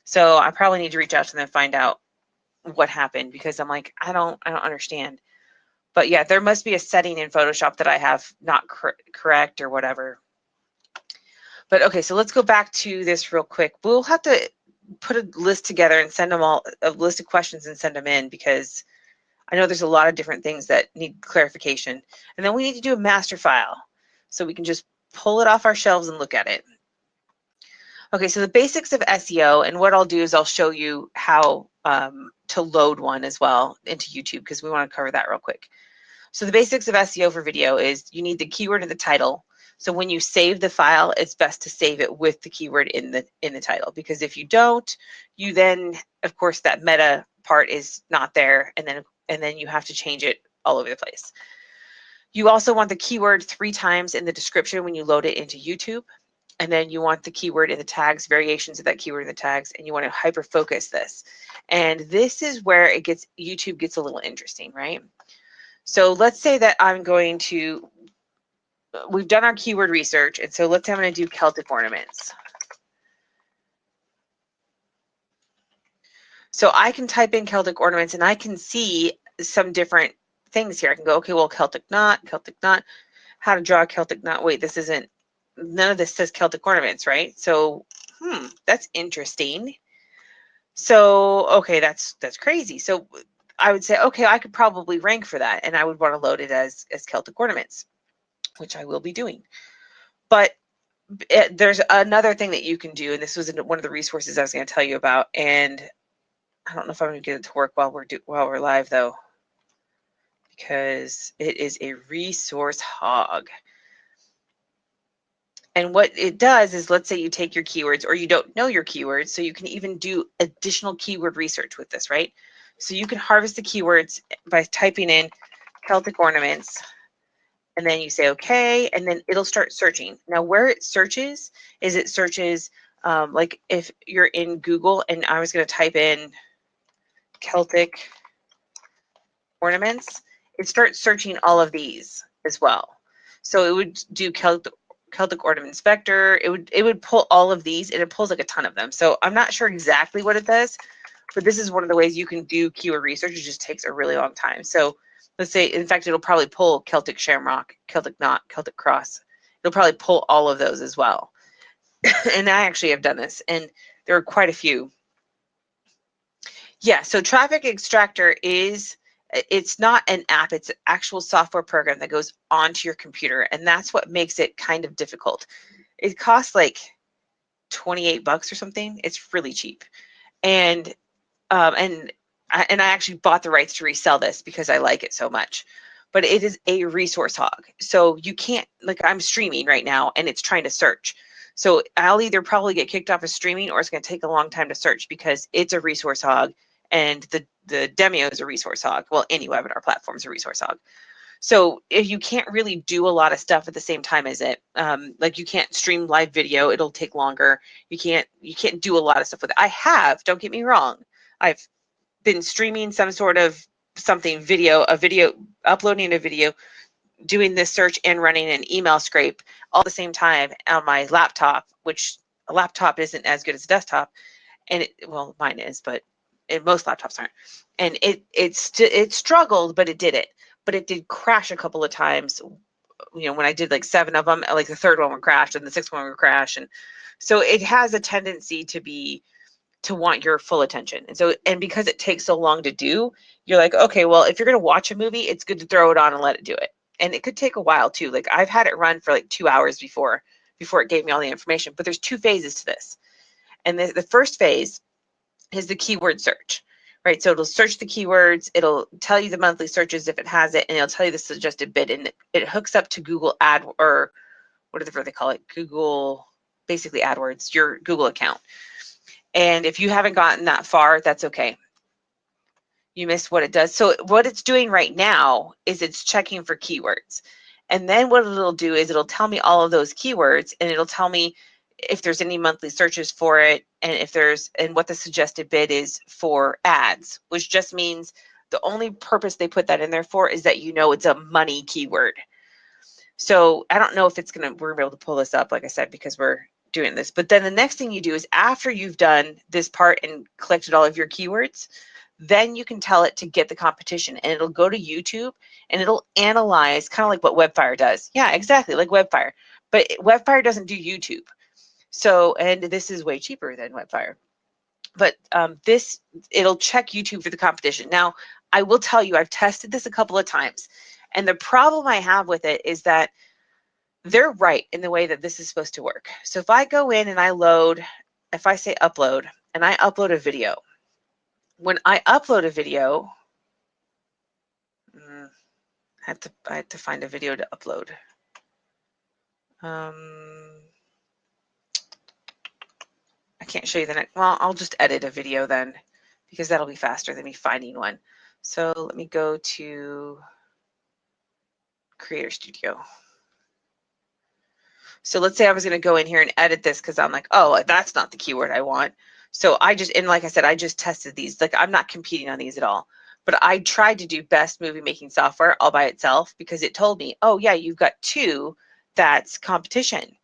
So I probably need to reach out to them and find out what happened, because I'm like, I don't understand. But yeah, there must be a setting in Photoshop that I have not correct or whatever. But okay, so let's go back to this real quick. We'll have to put a list together and send them all, a list of questions, and send them in, because I know there's a lot of different things that need clarification. And then we need to do a master file so we can just pull it off our shelves and look at it. Okay, so the basics of SEO, and what I'll do is I'll show you how to load one as well into YouTube, because we want to cover that real quick. So the basics of SEO for video is you need the keyword in the title. So when you save the file, it's best to save it with the keyword in the title, because if you don't, you then, of course, that meta part is not there, and then you have to change it all over the place. You also want the keyword 3 times in the description when you load it into YouTube. And then you want the keyword in the tags, variations of that keyword in the tags, and you want to hyper focus this. And this is where YouTube gets a little interesting, right? So let's say that we've done our keyword research, and so let's say I'm going to do Celtic ornaments. So I can type in Celtic ornaments, and I can see some different things here. I can go, okay, well, Celtic knot, how to draw a Celtic knot. Wait, none of this says Celtic ornaments, right? So, that's interesting. So, okay, that's crazy. So I would say, okay, I could probably rank for that, and I would want to load it as Celtic ornaments, which I will be doing. But there's another thing that you can do, and this was one of the resources I was going to tell you about, and I don't know if I'm going to get it to work while we're live, though, because it is a resource hog. And what it does is, let's say you take your keywords, or you don't know your keywords, so you can even do additional keyword research with this, right? So you can harvest the keywords by typing in Celtic ornaments, and then you say okay, and then it'll start searching. Now where it searches is like if you're in Google and I was going to type in Celtic ornaments, it starts searching all of these as well. So it would do Celtic Celtic Ornaments Vector. It would pull all of these, and it pulls like a ton of them. So I'm not sure exactly what it does, but this is one of the ways you can do keyword research. It just takes a really long time. So let's say, in fact, it'll probably pull Celtic Shamrock, Celtic Knot, Celtic Cross. It'll probably pull all of those as well. And I actually have done this, and there are quite a few. Yeah, so Traffic Extractor it's not an app, it's an actual software program that goes onto your computer, and that's what makes it kind of difficult. It costs like 28 bucks or something. It's really cheap. And I actually bought the rights to resell this because I like it so much. But it is a resource hog. So you can't, like, I'm streaming right now and it's trying to search. So I'll either probably get kicked off of streaming, or it's going to take a long time to search because it's a resource hog, and the Demio is a resource hog. Well, any webinar platform is a resource hog. So if you can't really do a lot of stuff at the same time as it, like you can't stream live video, it'll take longer. You can't do a lot of stuff with it. Don't get me wrong, I've been streaming some sort of something, uploading a video, doing this search and running an email scrape all at the same time on my laptop, which a laptop isn't as good as a desktop. And well, mine is, but most laptops aren't. And it struggled, but it did it. But it did crash a couple of times. When I did like 7 of them, like the third one would crash and the 6th one would crash. And so it has a tendency to want your full attention. And because it takes so long to do, you're like, okay, well, if you're going to watch a movie, it's good to throw it on and let it do it. And it could take a while too. Like I've had it run for like 2 hours before it gave me all the information. But there's 2 phases to this. And the first phase is the keyword search, right? So it'll search the keywords, it'll tell you the monthly searches if it has it, and it'll tell you the suggested bid, and it hooks up to Google or whatever they call it, Google, basically AdWords, your Google account. And if you haven't gotten that far, that's okay. You missed what it does. So what it's doing right now is it's checking for keywords. And then what it'll do is it'll tell me all of those keywords, and it'll tell me if there's any monthly searches for it, and what the suggested bid is for ads, which just means the only purpose they put that in there for is that it's a money keyword. So I don't know if we're going to be able to pull this up, like I said, because we're doing this. But then the next thing you do is, after you've done this part and collected all of your keywords, then you can tell it to get the competition, and it'll go to YouTube and it'll analyze, kind of like what Webfire does. Yeah, exactly, like Webfire. But Webfire doesn't do YouTube. So, and this is way cheaper than Webfire. But it'll check YouTube for the competition. Now, I will tell you, I've tested this a couple of times, and the problem I have with it is that they're right in the way that this is supposed to work. So if I go in and if I say upload, and I upload a video, when I upload a video, I have to find a video to upload. I can't show you the next. Well, I'll just edit a video then, because that'll be faster than me finding one. So let me go to Creator Studio. So let's say I was going to go in here and edit this because I'm like, oh, that's not the keyword I want. So and like I said, I just tested these. Like, I'm not competing on these at all. But I tried to do best movie making software all by itself, because it told me, oh yeah, you've got 2 that's competition.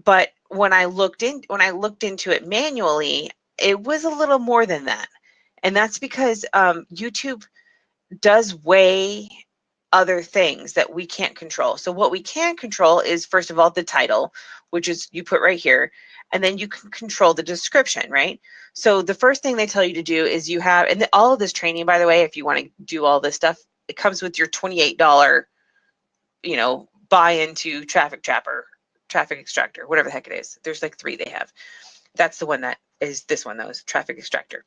But when I looked into it manually, it was a little more than that. And that's because YouTube does weigh other things that we can't control. So what we can control is, first of all, the title, which is you put right here, and then you can control the description, right? So the first thing they tell you to do is all of this training, by the way, if you want to do all this stuff, it comes with your $28, buy into Traffic Extractor, whatever the heck it is. There's like 3 they have. That's the one that is this one, though, is Traffic Extractor.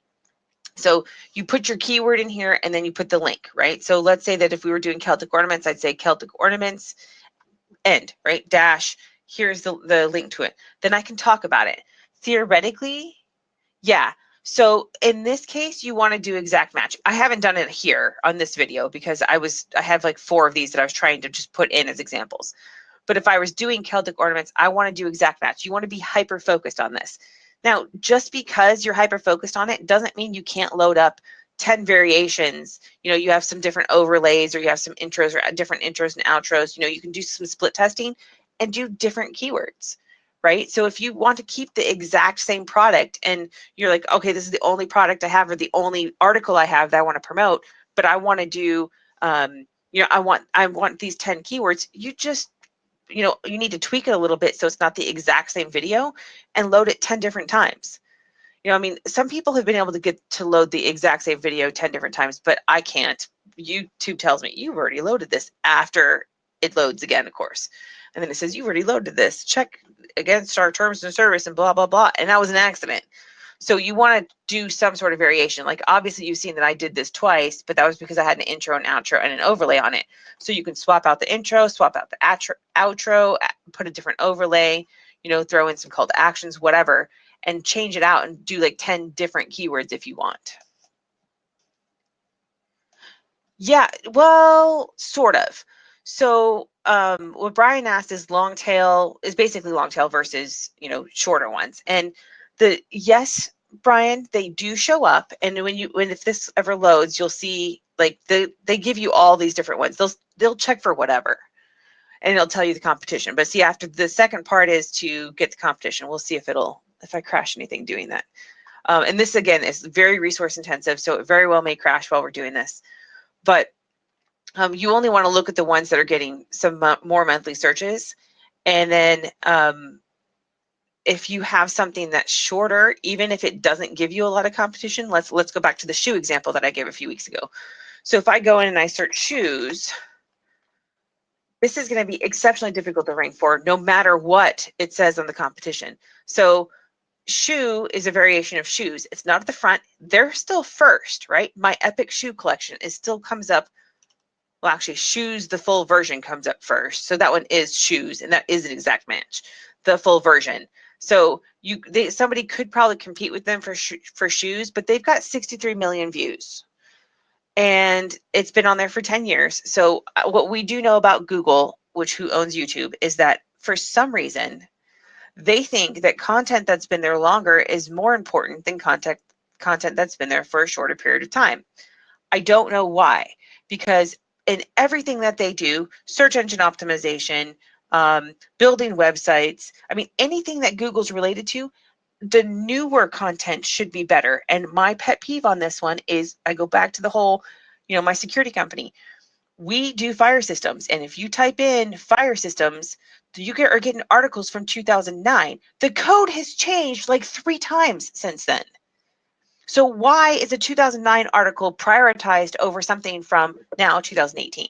So you put your keyword in here, and then you put the link, right? So let's say that if we were doing Celtic Ornaments, I'd say Celtic Ornaments, end, right? Dash, here's the link to it. Then I can talk about it. Theoretically, yeah. So in this case, you want to do exact match. I haven't done it here on this video because I have like 4 of these that I was trying to just put in as examples. But if I was doing Celtic Ornaments, I want to do exact match. You want to be hyper-focused on this. Now, just because you're hyper-focused on it doesn't mean you can't load up 10 variations. You have some different overlays, or you have some intros, or different intros and outros. You can do some split testing, and do different keywords, right? So if you want to keep the exact same product and you're like, okay, this is the only product I have or the only article I have that I want to promote, but I want to do, you know, I want these 10 keywords, you just, you know, you need to tweak it a little bit so it's not the exact same video and load it 10 different times. You know, I mean, some people have been able to get to load the exact same video 10 different times, but I can't. YouTube tells me you've already loaded this after it loads again, of course. And then it says, you've already loaded this. Check against our terms and service and blah, blah, blah. And that was an accident. So you want to do some sort of variation. Like obviously you've seen that I did this twice, but that was because I had an intro and outro and an overlay on it. So you can swap out the intro, swap out the outro, put a different overlay, you know, throw in some call to actions, whatever, and change it out and do like 10 different keywords if you want. Yeah, well, sort of. So what Brian asked is long tail is basically long tail versus, you know, shorter ones. And yes, Brian, they do show up. And if this ever loads, you'll see like they give you all these different ones. They'll check for whatever and it'll tell you the competition. But see, after the second part is to get the competition. We'll see if I crash anything doing that. And this again is very resource intensive, so it very well may crash while we're doing this. But you only want to look at the ones that are getting some more monthly searches. And then if you have something that's shorter, even if it doesn't give you a lot of competition, let's go back to the shoe example that I gave a few weeks ago. So if I go in and I search shoes, this is going to be exceptionally difficult to rank for no matter what it says on the competition. So shoe is a variation of shoes. It's not at the front. They're still first, right? My epic shoe collection still comes up. Well, actually, shoes, the full version comes up first. So that one is shoes, and that is an exact match, the full version. So somebody could probably compete with them for shoes, but they've got 63 million views. And it's been on there for 10 years. So what we do know about Google, who owns YouTube, is that for some reason, they think that content that's been there longer is more important than content that's been there for a shorter period of time. I don't know why, because in everything that they do, search engine optimization, building websites, I mean, anything that Google's related to, the newer content should be better. And my pet peeve on this one is I go back to the whole, you know, my security company. We do fire systems. And if you type in fire systems, you are getting articles from 2009. The code has changed like 3 times since then. So why is a 2009 article prioritized over something from now 2018?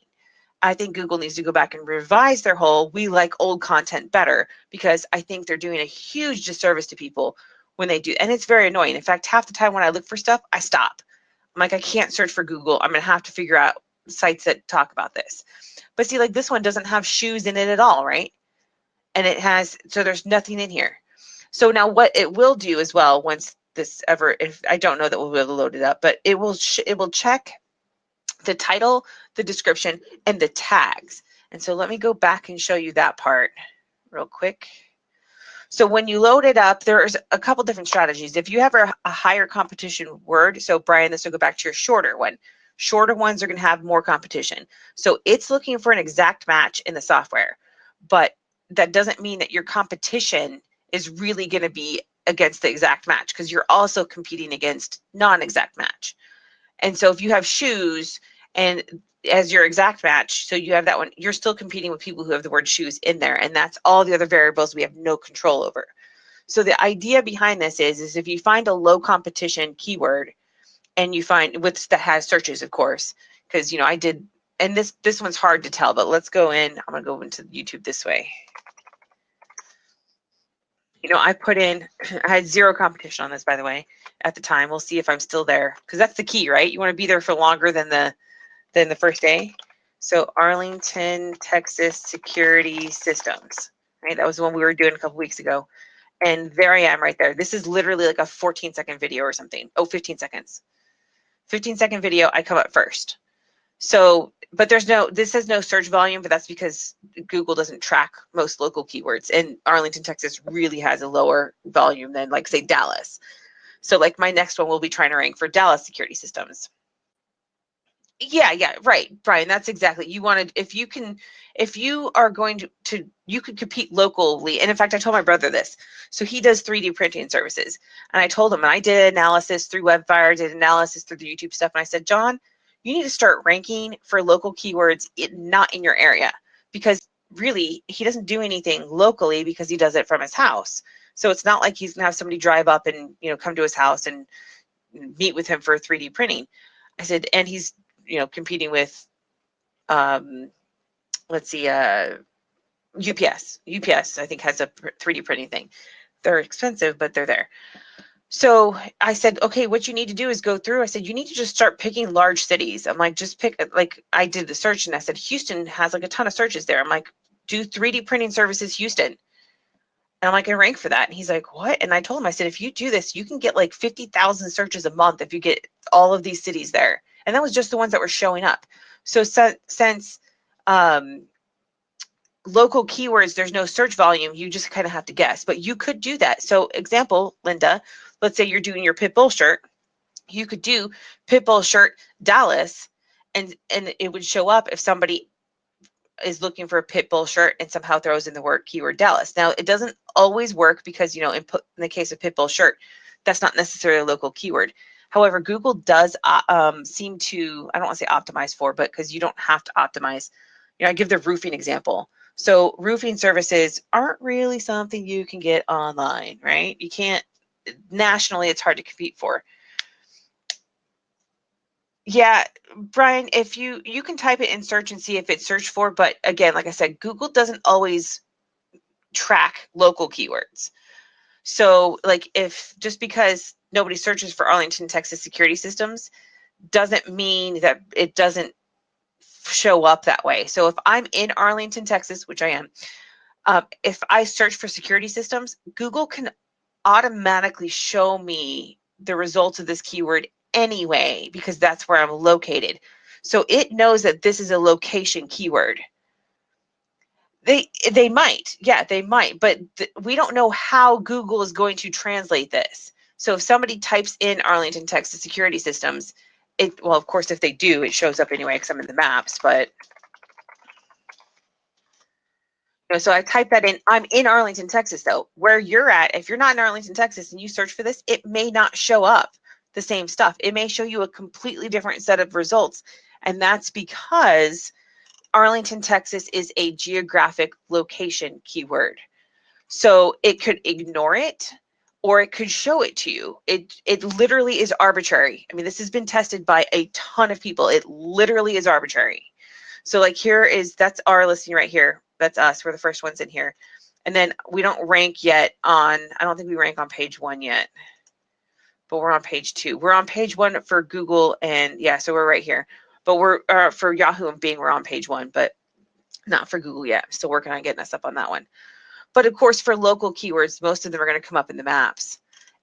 I think Google needs to go back and revise their whole we like old content better, because I think they're doing a huge disservice to people when they do. And it's very annoying. In fact, half the time when I look for stuff, I stop. I'm like, I can't search for Google. I'm going to have to figure out sites that talk about this. But see, like this one doesn't have shoes in it at all, right? And it has, so there's nothing in here. So now what it will do as well, once this ever, if I don't know that we'll be able to load it up, but it will check the title, the description, and the tags. And so let me go back and show you that part real quick. So when you load it up, there's a couple different strategies. If you have a higher competition word, so Brian, this will go back to your shorter one. Shorter ones are going to have more competition. So it's looking for an exact match in the software, but that doesn't mean that your competition is really going to be against the exact match, because you're also competing against non-exact match. And so if you have shoes and as your exact match, so you have that one, you're still competing with people who have the word shoes in there, and that's all the other variables we have no control over. So the idea behind this is if you find a low competition keyword, and you find that has searches, of course, because, you know, I did, and this one's hard to tell, but let's go in. I'm going to go into YouTube this way. You know, I put in, I had 0 competition on this, by the way, at the time. We'll see if I'm still there, because that's the key, right? You want to be there for longer than the first day. So Arlington, Texas Security Systems, right? That was the one we were doing a couple weeks ago. And there I am right there. This is literally like a 14-second video or something. Oh, 15 seconds. 15-second video, I come up first. So, but this has no search volume, but that's because Google doesn't track most local keywords. And Arlington, Texas really has a lower volume than, like, say, Dallas. So like my next one will be trying to rank for Dallas security systems. Yeah, right, Brian. That's exactly. You wanted, if you are going to, you could compete locally. And in fact, I told my brother this. So he does 3D printing services. And I told him, and I did analysis through Webfire, did analysis through the YouTube stuff. And I said, John, you need to start ranking for local keywords not in your area, because really he doesn't do anything locally because he does it from his house. So it's not like he's gonna have somebody drive up and, come to his house and meet with him for 3D printing. I said, and he's, competing with, let's see, UPS. UPS, I think, has a 3D printing thing. They're expensive, but they're there. So I said, okay, what you need to do is go through. I said, you need to just start picking large cities. I'm like, just pick, like, I did the search and I said, Houston has like a ton of searches there. I'm like, do 3D printing services Houston. And I'm like, I rank for that. And he's like, what? And I told him, I said, if you do this, you can get like 50,000 searches a month if you get all of these cities there. And that was just the ones that were showing up. So since local keywords, there's no search volume, you just kind of have to guess. But you could do that. So example, Linda, let's say you're doing your pit bull shirt. You could do pit bull shirt Dallas, and it would show up if somebody is looking for a pit bull shirt and somehow throws in the word keyword Dallas. Now, it doesn't always work because, in the case of pit bull shirt, that's not necessarily a local keyword. However, Google does seem to, I don't want to say optimize for, but because you don't have to optimize. I give the roofing example. So roofing services aren't really something you can get online, right? You can't, nationally, it's hard to compete for. Yeah, Brian, if you can type it in search and see if it's searched for, but again, like I said, Google doesn't always track local keywords. So like, if just because nobody searches for Arlington, Texas security systems doesn't mean that it doesn't show up that way. So if I'm in Arlington, Texas, which I am, if I search for security systems, Google can automatically show me the results of this keyword anyway, because that's where I'm located. So it knows that this is a location keyword. They might, yeah, they might, but we don't know how Google is going to translate this. So if somebody types in Arlington, Texas security systems, well, of course, if they do, it shows up anyway because I'm in the maps, but so I type that in. I'm in Arlington, Texas, though. Where you're at, if you're not in Arlington, Texas, and you search for this, it may not show up the same stuff. It may show you a completely different set of results. And that's because Arlington, Texas is a geographic location keyword. So it could ignore it or it could show it to you. It literally is arbitrary. I mean, this has been tested by a ton of people. It literally is arbitrary. So like that's our listing right here. That's us. We're the first ones in here. And then we don't rank yet I don't think we rank on page 1 yet, but we're on page 2. We're on page 1 for Google, and yeah, so we're right here. But we're for Yahoo and Bing, we're on page 1, but not for Google yet. I'm still working on getting us up on that one. But of course, for local keywords, most of them are going to come up in the maps.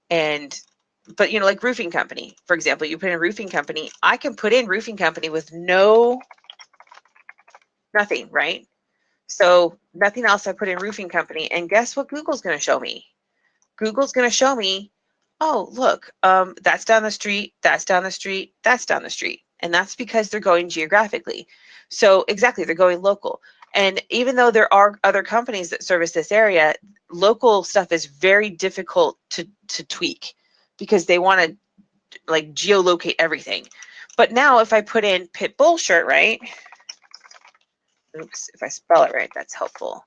But like roofing company, for example, you put in roofing company, I can put in roofing company with nothing, right? So nothing else, I put in roofing company, and guess what Google's going to show me? Google's going to show me, oh, look, that's down the street, that's down the street, that's down the street. And that's because they're going geographically. So exactly, they're going local. And even though there are other companies that service this area, local stuff is very difficult to tweak because they want to like geolocate everything. But now if I put in pit bull shirt, right? Oops, if I spell it right, that's helpful.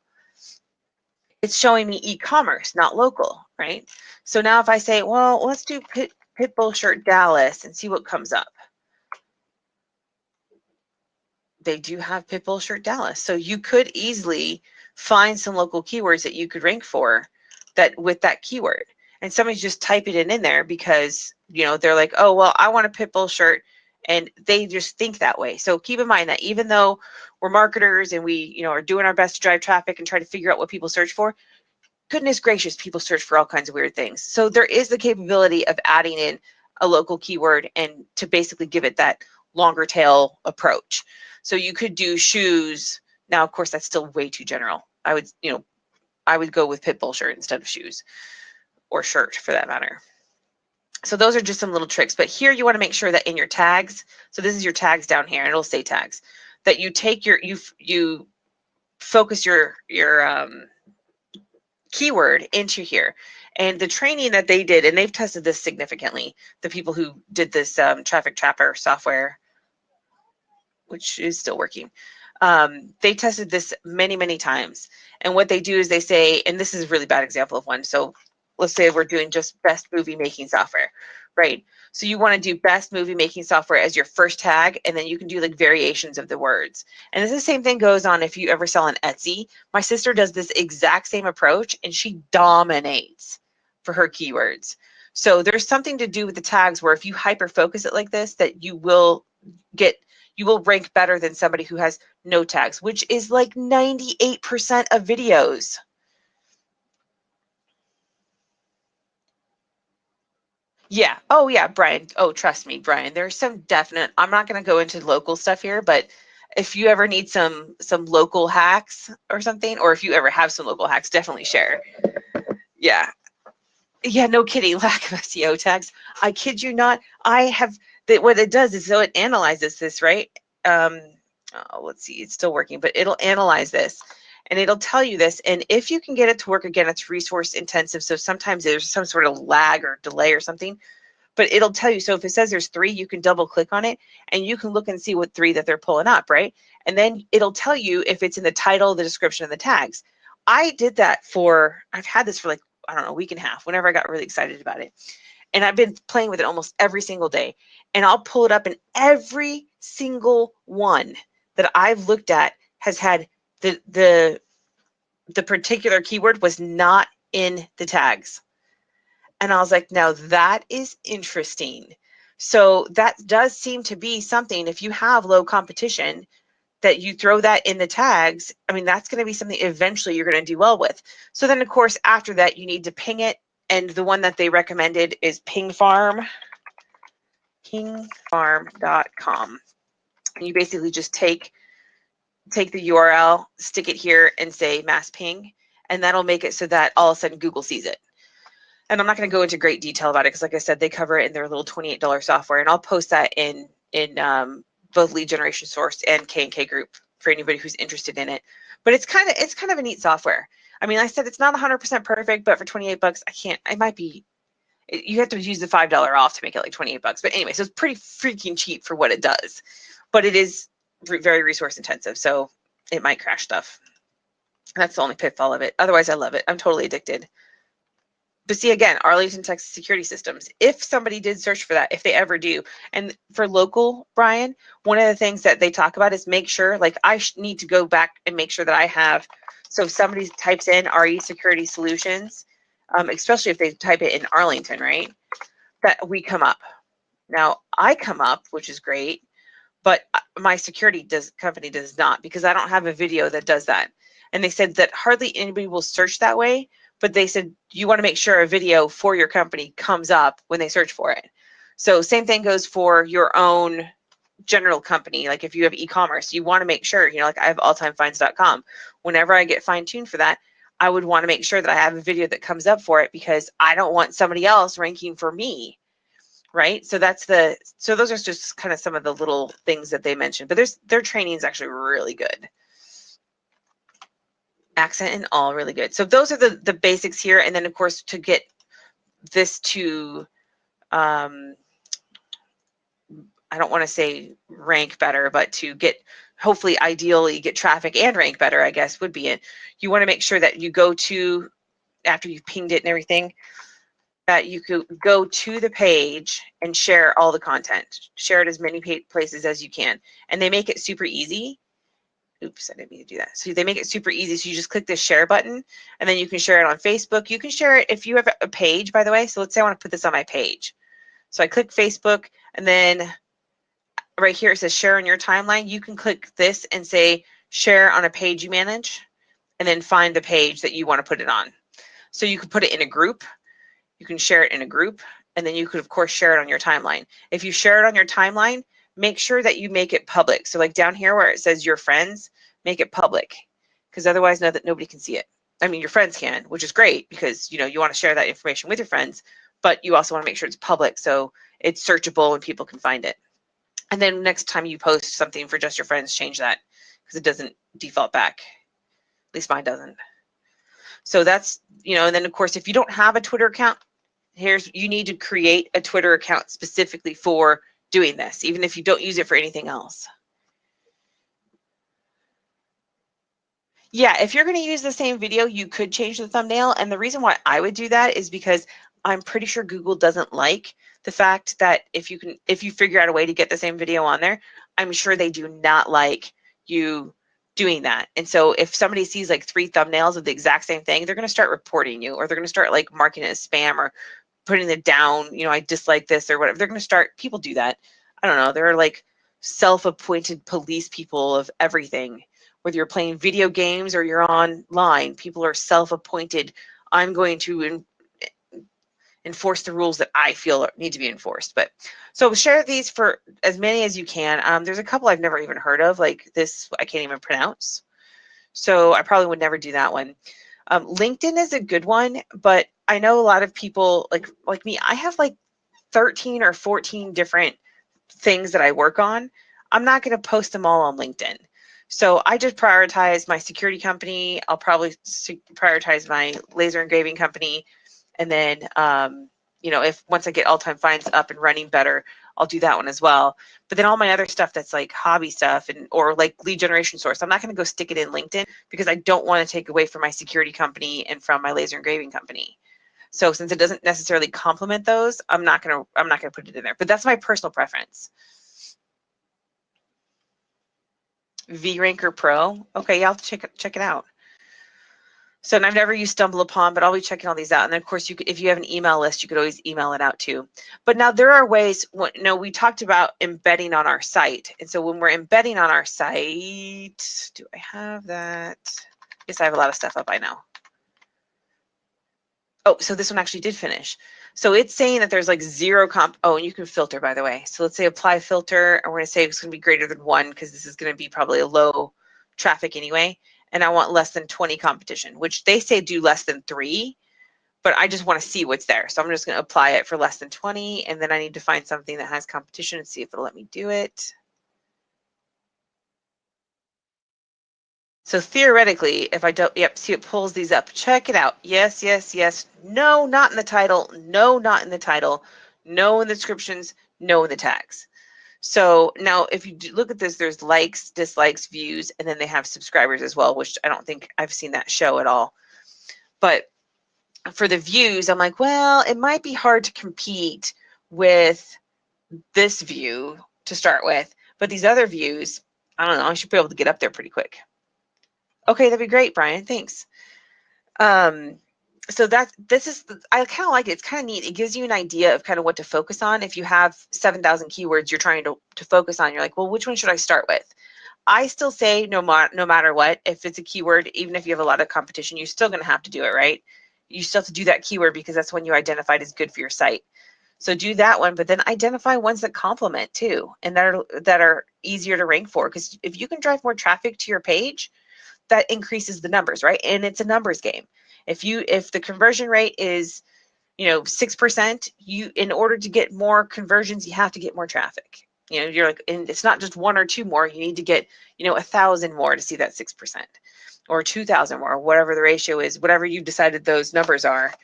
It's showing me e-commerce, not local, right? So now if I say, well, let's do pit bull shirt Dallas and see what comes up. They do have pit bull shirt Dallas. So you could easily find some local keywords that you could rank for that with that keyword. And somebody's just typing it in there because, they're like, oh, well, I want a pit bull shirt. And they just think that way. So keep in mind that even though we're marketers and we, are doing our best to drive traffic and try to figure out what people search for, goodness gracious, people search for all kinds of weird things. So there is the capability of adding in a local keyword and to basically give it that longer tail approach. So you could do shoes. Now, of course, that's still way too general. I would go with pit bull shirt instead of shoes or shirt for that matter. So those are just some little tricks. But here you want to make sure that in your tags, so this is your tags down here, and it'll say tags, that you take your, you focus your keyword into here. And the training that they did, and they've tested this significantly, the people who did this traffic trapper software, which is still working, they tested this many, many times. And what they do is they say, and this is a really bad example of one. So let's say we're doing just best movie making software, right? So you want to do best movie making software as your first tag, and then you can do like variations of the words. And the same thing goes on if you ever sell on Etsy. My sister does this exact same approach, and she dominates for her keywords. So there's something to do with the tags where if you hyper focus it like this, that you will rank better than somebody who has no tags, which is like 98% of videos. Yeah. Oh, yeah, Brian. Oh, trust me, Brian. There's some definite, I'm not going to go into local stuff here, but if you ever need some local hacks or something, or if you ever have some local hacks, definitely share. Yeah. Yeah, no kidding. Lack of SEO tags. I kid you not. I have, that what it does is, so it analyzes this, right? Let's see, it's still working, but it'll analyze this and it'll tell you this. And if you can get it to work, again, it's resource intensive. So sometimes there's some sort of lag or delay or something, but it'll tell you. So if it says there's 3, you can double click on it and you can look and see what 3 that they're pulling up, right? And then it'll tell you if it's in the title, the description, and the tags. I did that I've had this for like, I don't know, a week and a half, whenever I got really excited about it. And I've been playing with it almost every single day. And I'll pull it up, and every single one that I've looked at has had the particular keyword was not in the tags. And I was like, now that is interesting. So that does seem to be something, if you have low competition, that you throw that in the tags. I mean, that's going to be something eventually you're going to do well with. So then, of course, after that, you need to ping it. And the one that they recommended is pingfarm.com. And you basically just take the URL, stick it here, and say mass ping, and that'll make it so that all of a sudden Google sees it. And I'm not going to go into great detail about it because, like I said, they cover it in their little $28 software, and I'll post that in both Lead Generation Source and K&K Group for anybody who's interested in it. But it's kind of a neat software. I mean, I said it's not 100% perfect, but for 28 bucks, it might be. You have to use the $5 off to make it like 28 bucks. But anyway, so it's pretty freaking cheap for what it does. But it is very resource intensive, so it might crash stuff. That's the only pitfall of it. Otherwise, I love it. I'm totally addicted. But see, again, Arlington, Texas security systems, if somebody did search for that, if they ever do, and for local, Brian, one of the things that they talk about is make sure, like I need to go back and make sure that I have, so if somebody types in RE Security Solutions, especially if they type it in Arlington, right, that we come up. Now, I come up, which is great, but my security company does not, because I don't have a video that does that. And they said that hardly anybody will search that way, but they said you want to make sure a video for your company comes up when they search for it. So same thing goes for your own general company. Like if you have e-commerce, you want to make sure, like I have alltimefines.com. Whenever I get fine-tuned for that, I would want to make sure that I have a video that comes up for it, because I don't want somebody else ranking for me. Right. So those are just kind of some of the little things that they mentioned, but their training is actually really good. Accent and all really good. So those are the basics here. And then of course, to get this to, I don't want to say rank better, but to hopefully ideally get traffic and rank better, I guess would be it. You want to make sure that you go to, after you've pinged it and everything, that you could go to the page and share all the content. Share it as many places as you can. And they make it super easy. Oops, I didn't mean to do that. So they make it super easy. So you just click this share button, and then you can share it on Facebook. You can share it if you have a page, by the way. So let's say I want to put this on my page. So I click Facebook, and then right here it says share on your timeline. You can click this and say share on a page you manage, and then find the page that you want to put it on. So you can put it in a group. You can share it in a group, and then you could, of course, share it on your timeline. If you share it on your timeline, make sure that you make it public. So like down here where it says your friends, make it public, because otherwise nobody can see it. I mean, your friends can, which is great, because you want to share that information with your friends, but you also want to make sure it's public so it's searchable and people can find it. And then next time you post something for just your friends, change that because it doesn't default back. At least mine doesn't. So that's, and then of course, if you don't have a Twitter account, you need to create a Twitter account specifically for doing this, even if you don't use it for anything else. Yeah, if you're going to use the same video, you could change the thumbnail. And the reason why I would do that is because I'm pretty sure Google doesn't like the fact that if you figure out a way to get the same video on there, I'm sure they do not like you doing that. And so if somebody sees like 3 thumbnails of the exact same thing, they're going to start reporting you, or they're going to start like marking it as spam or putting it down, I dislike this or whatever. They're going to start, people do that. I don't know. They're like self-appointed police people of everything. Whether you're playing video games or you're online, people are self-appointed. I'm going to enforce the rules that I feel need to be enforced. But so share these for as many as you can. There's a couple I've never even heard of, like this I can't even pronounce. So I probably would never do that one. LinkedIn is a good one, but I know a lot of people like me, I have like 13 or 14 different things that I work on. I'm not going to post them all on LinkedIn. So I just prioritize my security company. I'll probably prioritize my laser engraving company. And then, if once I get All Time Finds up and running better, I'll do that one as well. But then all my other stuff that's like hobby stuff or like lead generation source, I'm not going to go stick it in LinkedIn because I don't want to take away from my security company and from my laser engraving company. So since it doesn't necessarily complement those, I'm not going to put it in there. But that's my personal preference. VRanker Pro. Okay, yeah, I'll check it out. So, and I've never used StumbleUpon, but I'll be checking all these out. And then, of course, if you have an email list, you could always email it out too. But now there are ways. We talked about embedding on our site, and so when we're embedding on our site, do I have that? Yes, I have a lot of stuff up. I know. Oh, so this one actually did finish. So it's saying that there's like 0 comp. Oh, and you can filter, by the way. So let's say apply filter, and we're going to say it's going to be greater than 1 because this is going to be probably a low traffic anyway. And I want less than 20 competition, which they say do less than 3, but I just want to see what's there. So I'm just going to apply it for less than 20, and then I need to find something that has competition and see if it'll let me do it. So theoretically, if I don't, yep, see it pulls these up. Check it out. Yes, yes, yes. No, not in the title. No, not in the title. No in the descriptions. No in the tags. So now if you look at this, there's likes, dislikes, views, and then they have subscribers as well, which I don't think I've seen that show at all. But for the views, I'm like, well, it might be hard to compete with this view to start with, but these other views, I don't know, I should be able to get up there pretty quick. Okay, that'd be great, Brian. Thanks. So I kind of like it. It's kind of neat. It gives you an idea of kind of what to focus on. If you have 7,000 keywords you're trying to focus on, you're like, well, which one should I start with? I still say no matter what, if it's a keyword, even if you have a lot of competition, you're still going to have to do it, right? You still have to do that keyword because that's when you identified as good for your site. So do that one, but then identify ones that complement too, and that are easier to rank for. Because if you can drive more traffic to your page, that increases the numbers, right? And it's a numbers game. If the conversion rate is 6%, in order to get more conversions, you have to get more traffic. You're like, and it's not just 1 or 2 more. You need to get 1,000 more to see that 6%, or 2,000 more, whatever the ratio is, whatever you've decided those numbers are.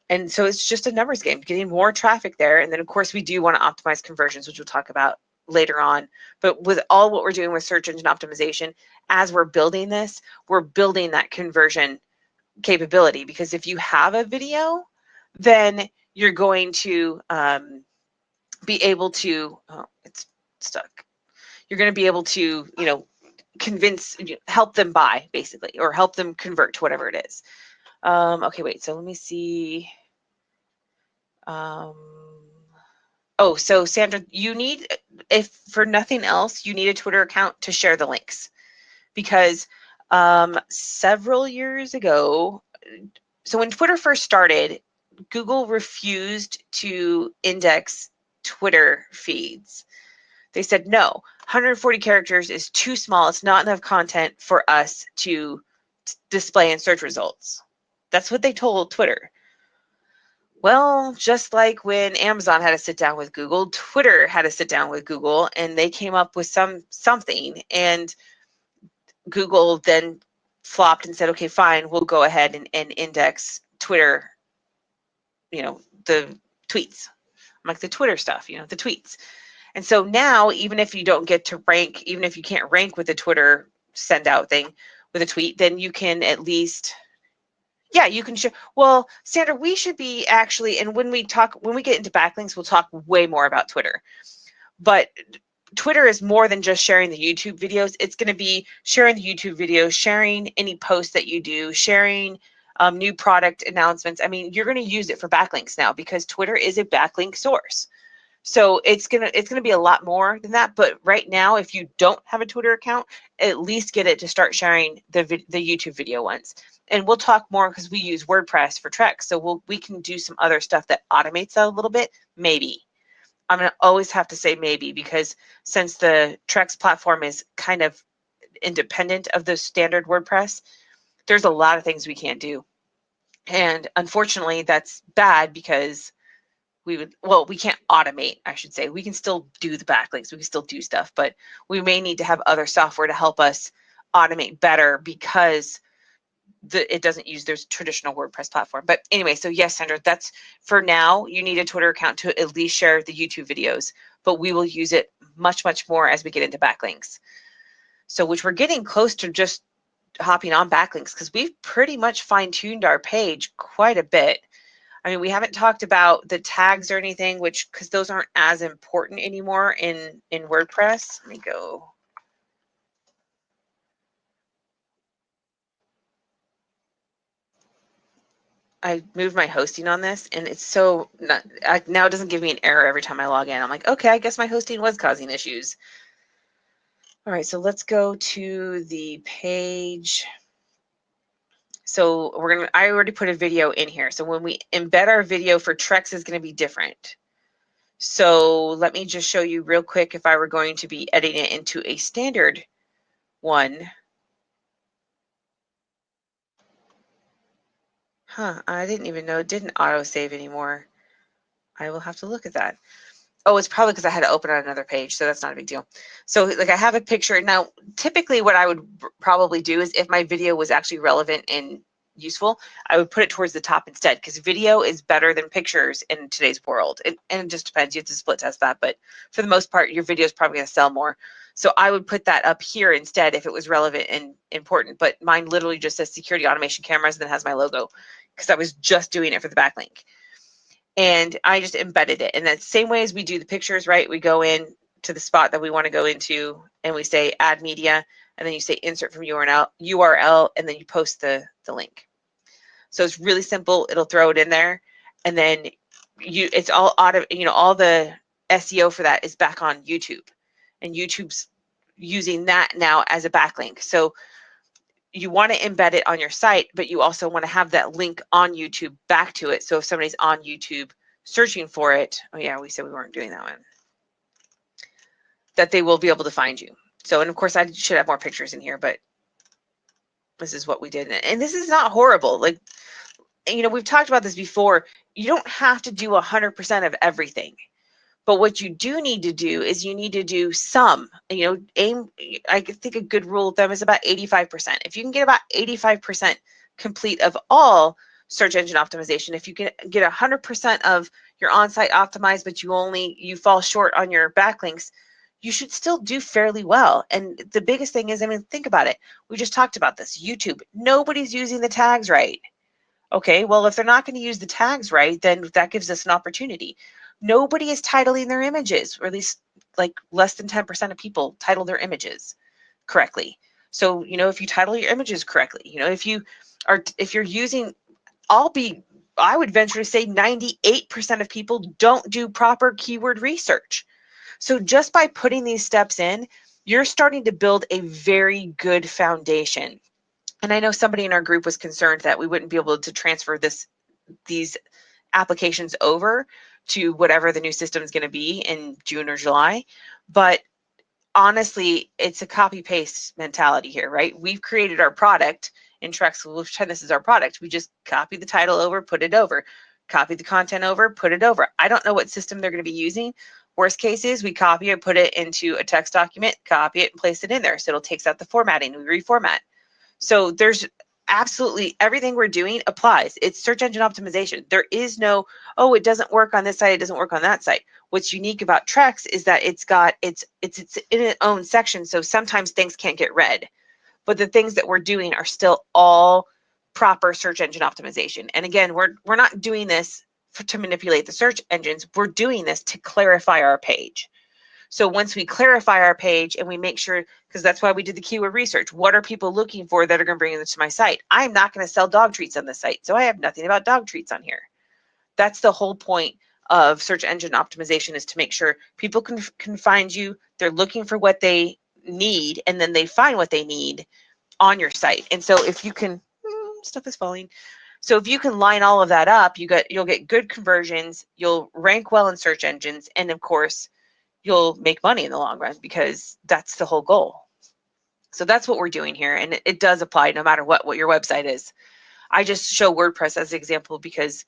And so it's just a numbers game, getting more traffic there. And then of course we do want to optimize conversions, which we'll talk about later on. But with all what we're doing with search engine optimization, as we're building this, we're building that conversion capability, because if you have a video, then you're going to be able to, oh, it's stuck. You're going to be able to, help them buy basically, or help them convert to whatever it is. Okay, wait, so let me see. Oh, so Sandra, you need, if for nothing else, you need a Twitter account to share the links, because several years ago, so when Twitter first started, Google refused to index Twitter feeds. They said, no, 140 characters is too small. It's not enough content for us to display in search results. That's what they told Twitter. Well, just like when Amazon had to sit down with Google, Twitter had to sit down with Google, and they came up with something, and Google then flopped and said, okay, fine, we'll go ahead and index Twitter, the tweets, like the Twitter stuff, the tweets. And so now, even if you don't get to rank, even if you can't rank with the Twitter send out thing with a tweet, then you can at least, yeah, you can show. Well, Sandra, we should be actually, and when we get into backlinks, we'll talk way more about Twitter. But Twitter is more than just sharing the YouTube videos. It's going to be sharing the YouTube videos, sharing any posts that you do, sharing new product announcements. I mean, you're going to use it for backlinks now because Twitter is a backlink source. So it's gonna be a lot more than that. But right now, if you don't have a Twitter account, at least get it to start sharing the YouTube video ones. And we'll talk more because we use WordPress for Trex, so we can do some other stuff that automates that a little bit. Maybe. I'm gonna always have to say maybe, because since the Trex platform is kind of independent of the standard WordPress, there's a lot of things we can't do. And unfortunately, that's bad because we can't automate, I should say. We can still do the backlinks, we can still do stuff, but we may need to have other software to help us automate better because it doesn't use their traditional WordPress platform. But anyway, so yes, Sandra, that's for now. You need a Twitter account to at least share the YouTube videos, but we will use it much, much more as we get into backlinks. So which we're getting close to just hopping on backlinks because we've pretty much fine-tuned our page quite a bit. I mean, we haven't talked about the tags or anything, because those aren't as important anymore in WordPress. Let me go. I moved my hosting on this, and it's so now it doesn't give me an error every time I log in. I'm like, okay, I guess my hosting was causing issues. All right, so let's go to the page. So I already put a video in here. So when we embed our video for Trex is going to be different. So let me just show you real quick if I were going to be editing it into a standard one. I didn't even know it didn't auto-save anymore. I will have to look at that. Oh, it's probably because I had to open on another page, so that's not a big deal. So like I have a picture. Now, typically what I would probably do is if my video was actually relevant and useful, I would put it towards the top instead, because video is better than pictures in today's world. And it just depends. You have to split test that. But for the most part, your video is probably going to sell more. So I would put that up here instead if it was relevant and important. But mine literally just says security automation cameras and then has my logo, because I was just doing it for the backlink. And I just embedded it in that same way as we do the pictures, right? We go in to the spot that we want to go into and we say add media, and then you say insert from URL, and then you post the link. So it's really simple. It'll throw it in there, and then it's all all the SEO for that is back on YouTube, and YouTube's using that now as a backlink. So you want to embed it on your site, but you also want to have that link on YouTube back to it. So if somebody's on YouTube searching for it, oh yeah, we said we weren't doing that one, that they will be able to find you. So, and of course I should have more pictures in here, but this is what we did. And this is not horrible. Like, we've talked about this before. You don't have to do 100% of everything. But what you do need to do is you need to do some, aim, I think a good rule of thumb is about 85%. If you can get about 85% complete of all search engine optimization, if you can get 100% of your on-site optimized, but you fall short on your backlinks, you should still do fairly well. And the biggest thing is, think about it. We just talked about this. YouTube, nobody's using the tags right. Okay, well, if they're not going to use the tags right, then that gives us an opportunity. Nobody is titling their images, or at least like less than 10% of people title their images correctly. So, if you title your images correctly, if you're using, I would venture to say 98% of people don't do proper keyword research. So just by putting these steps in, you're starting to build a very good foundation. And I know somebody in our group was concerned that we wouldn't be able to transfer these applications over to whatever the new system is going to be in June or July. But honestly, it's a copy paste mentality here, right? We've created our product in Trex. We'll pretend this is our product. We just copy the title over, put it over. copy the content over, put it over. I don't know what system they're going to be using. Worst case is we copy it, put it into a text document, copy it, and place it in there. So it'll takes out the formatting, we reformat. So there's absolutely everything we're doing applies. It's search engine optimization. There is no, oh, it doesn't work on this site, it doesn't work on that site. What's unique about Trex is that it's got it's in its own section, so sometimes things can't get read. But the things that we're doing are still all proper search engine optimization. And again, we're not doing this to manipulate the search engines. We're doing this to clarify our page. So once we clarify our page and we make sure, because that's why we did the keyword research, what are people looking for that are going to bring them to my site? I'm not going to sell dog treats on this site, so I have nothing about dog treats on here. That's the whole point of search engine optimization, is to make sure people can find you, they're looking for what they need, and then they find what they need on your site. And so if you can, stuff is falling. So if you can line all of that up, you'll get good conversions, you'll rank well in search engines, and of course, you'll make money in the long run, because that's the whole goal. So that's what we're doing here, and it does apply no matter what your website is. I just show WordPress as an example because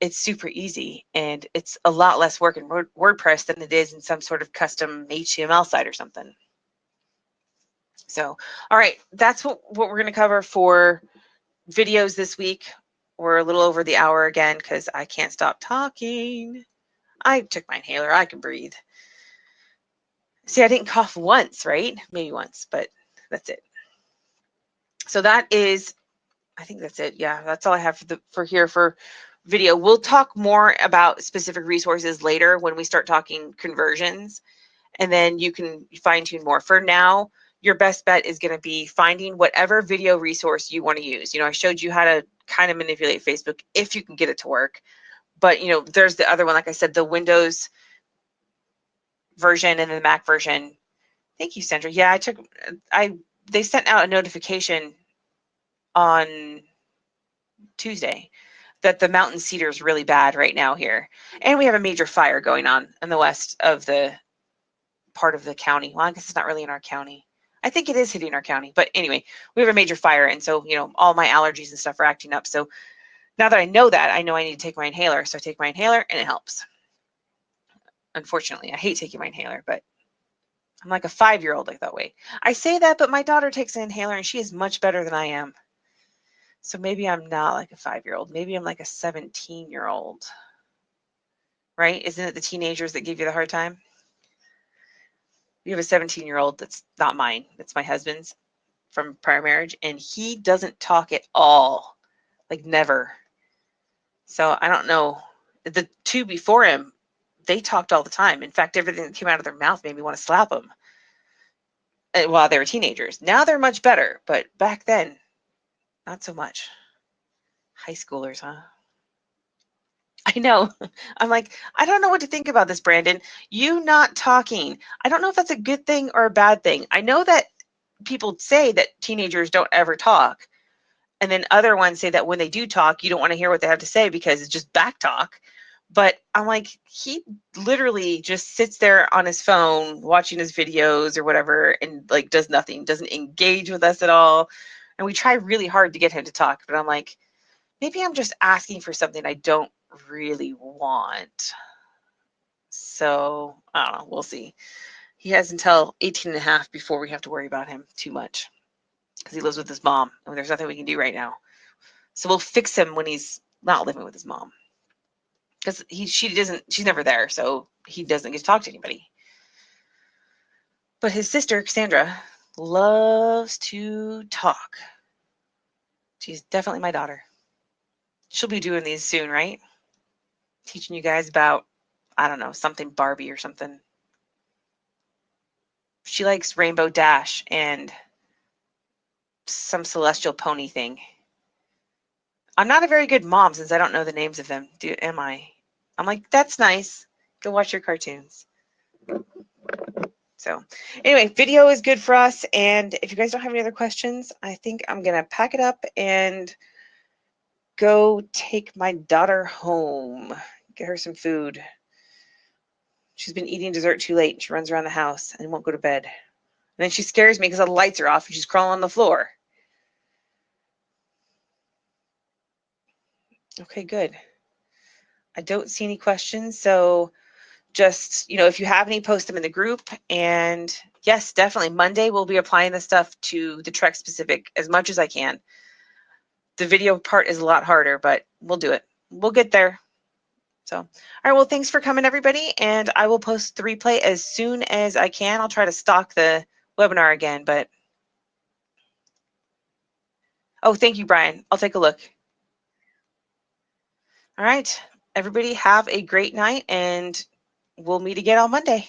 it's super easy and it's a lot less work in WordPress than it is in some sort of custom HTML site or something. So, all right, that's what we're going to cover for videos this week. We're a little over the hour again because I can't stop talking. I took my inhaler, I can breathe. See, I didn't cough once, right? Maybe once, but that's it. So that is, I think that's it. Yeah, that's all I have for video. We'll talk more about specific resources later when we start talking conversions, and then you can fine tune more. For now, your best bet is going to be finding whatever video resource you want to use. You know, I showed you how to kind of manipulate Facebook if you can get it to work. But, you know, there's the other one, like I said, the Windows version and the Mac version. Thank you, Sandra. Yeah, they sent out a notification on Tuesday that the mountain cedar is really bad right now here. And we have a major fire going on in the west of the part of the county. Well, I guess it's not really in our county. I think it is hitting our county. But anyway, we have a major fire. And so, you know, all my allergies and stuff are acting up. So now that I know that, I know I need to take my inhaler. So I take my inhaler and it helps. Unfortunately, I hate taking my inhaler, but I'm like a 5-year-old like that way. I say that, but my daughter takes an inhaler and she is much better than I am. So maybe I'm not like a 5-year-old. Maybe I'm like a 17-year-old. Right? Isn't it the teenagers that give you the hard time? You have a 17-year-old that's not mine. That's my husband's from prior marriage, and he doesn't talk at all. Like never. So I don't know. The two before him, they talked all the time. In fact, everything that came out of their mouth made me want to slap them while they were teenagers. Now they're much better, but back then, not so much. High schoolers, huh? I know. I'm like, I don't know what to think about this, Brandon. You not talking. I don't know if that's a good thing or a bad thing. I know that people say that teenagers don't ever talk. And then other ones say that when they do talk, you don't want to hear what they have to say because it's just back talk. But I'm like, he literally just sits there on his phone watching his videos or whatever and like does nothing, doesn't engage with us at all. And we try really hard to get him to talk. But I'm like, maybe I'm just asking for something I don't really want. So I don't know. We'll see. He has until 18 and a half before we have to worry about him too much because he lives with his mom and there's nothing we can do right now. So we'll fix him when he's not living with his mom because she's never there. So he doesn't get to talk to anybody. But his sister, Cassandra, loves to talk. She's definitely my daughter. She'll be doing these soon, right? Teaching you guys about, I don't know, something Barbie or something. She likes Rainbow Dash and some celestial pony thing. I'm not a very good mom since I don't know the names of them. Am I? I'm like, that's nice. Go watch your cartoons. So anyway, video is good for us. And if you guys don't have any other questions, I think I'm going to pack it up and go take my daughter home. Get her some food. She's been eating dessert too late. She runs around the house and won't go to bed. And then she scares me because the lights are off and she's crawling on the floor. Okay, good. I don't see any questions. So just, if you have any, post them in the group. And yes, definitely Monday we'll be applying this stuff to the Trek specific as much as I can. The video part is a lot harder, but we'll do it. We'll get there. So, all right, well, thanks for coming, everybody. And I will post the replay as soon as I can. I'll try to stock the webinar again, but. Oh, thank you, Brian. I'll take a look. All right, everybody have a great night, and we'll meet again on Monday.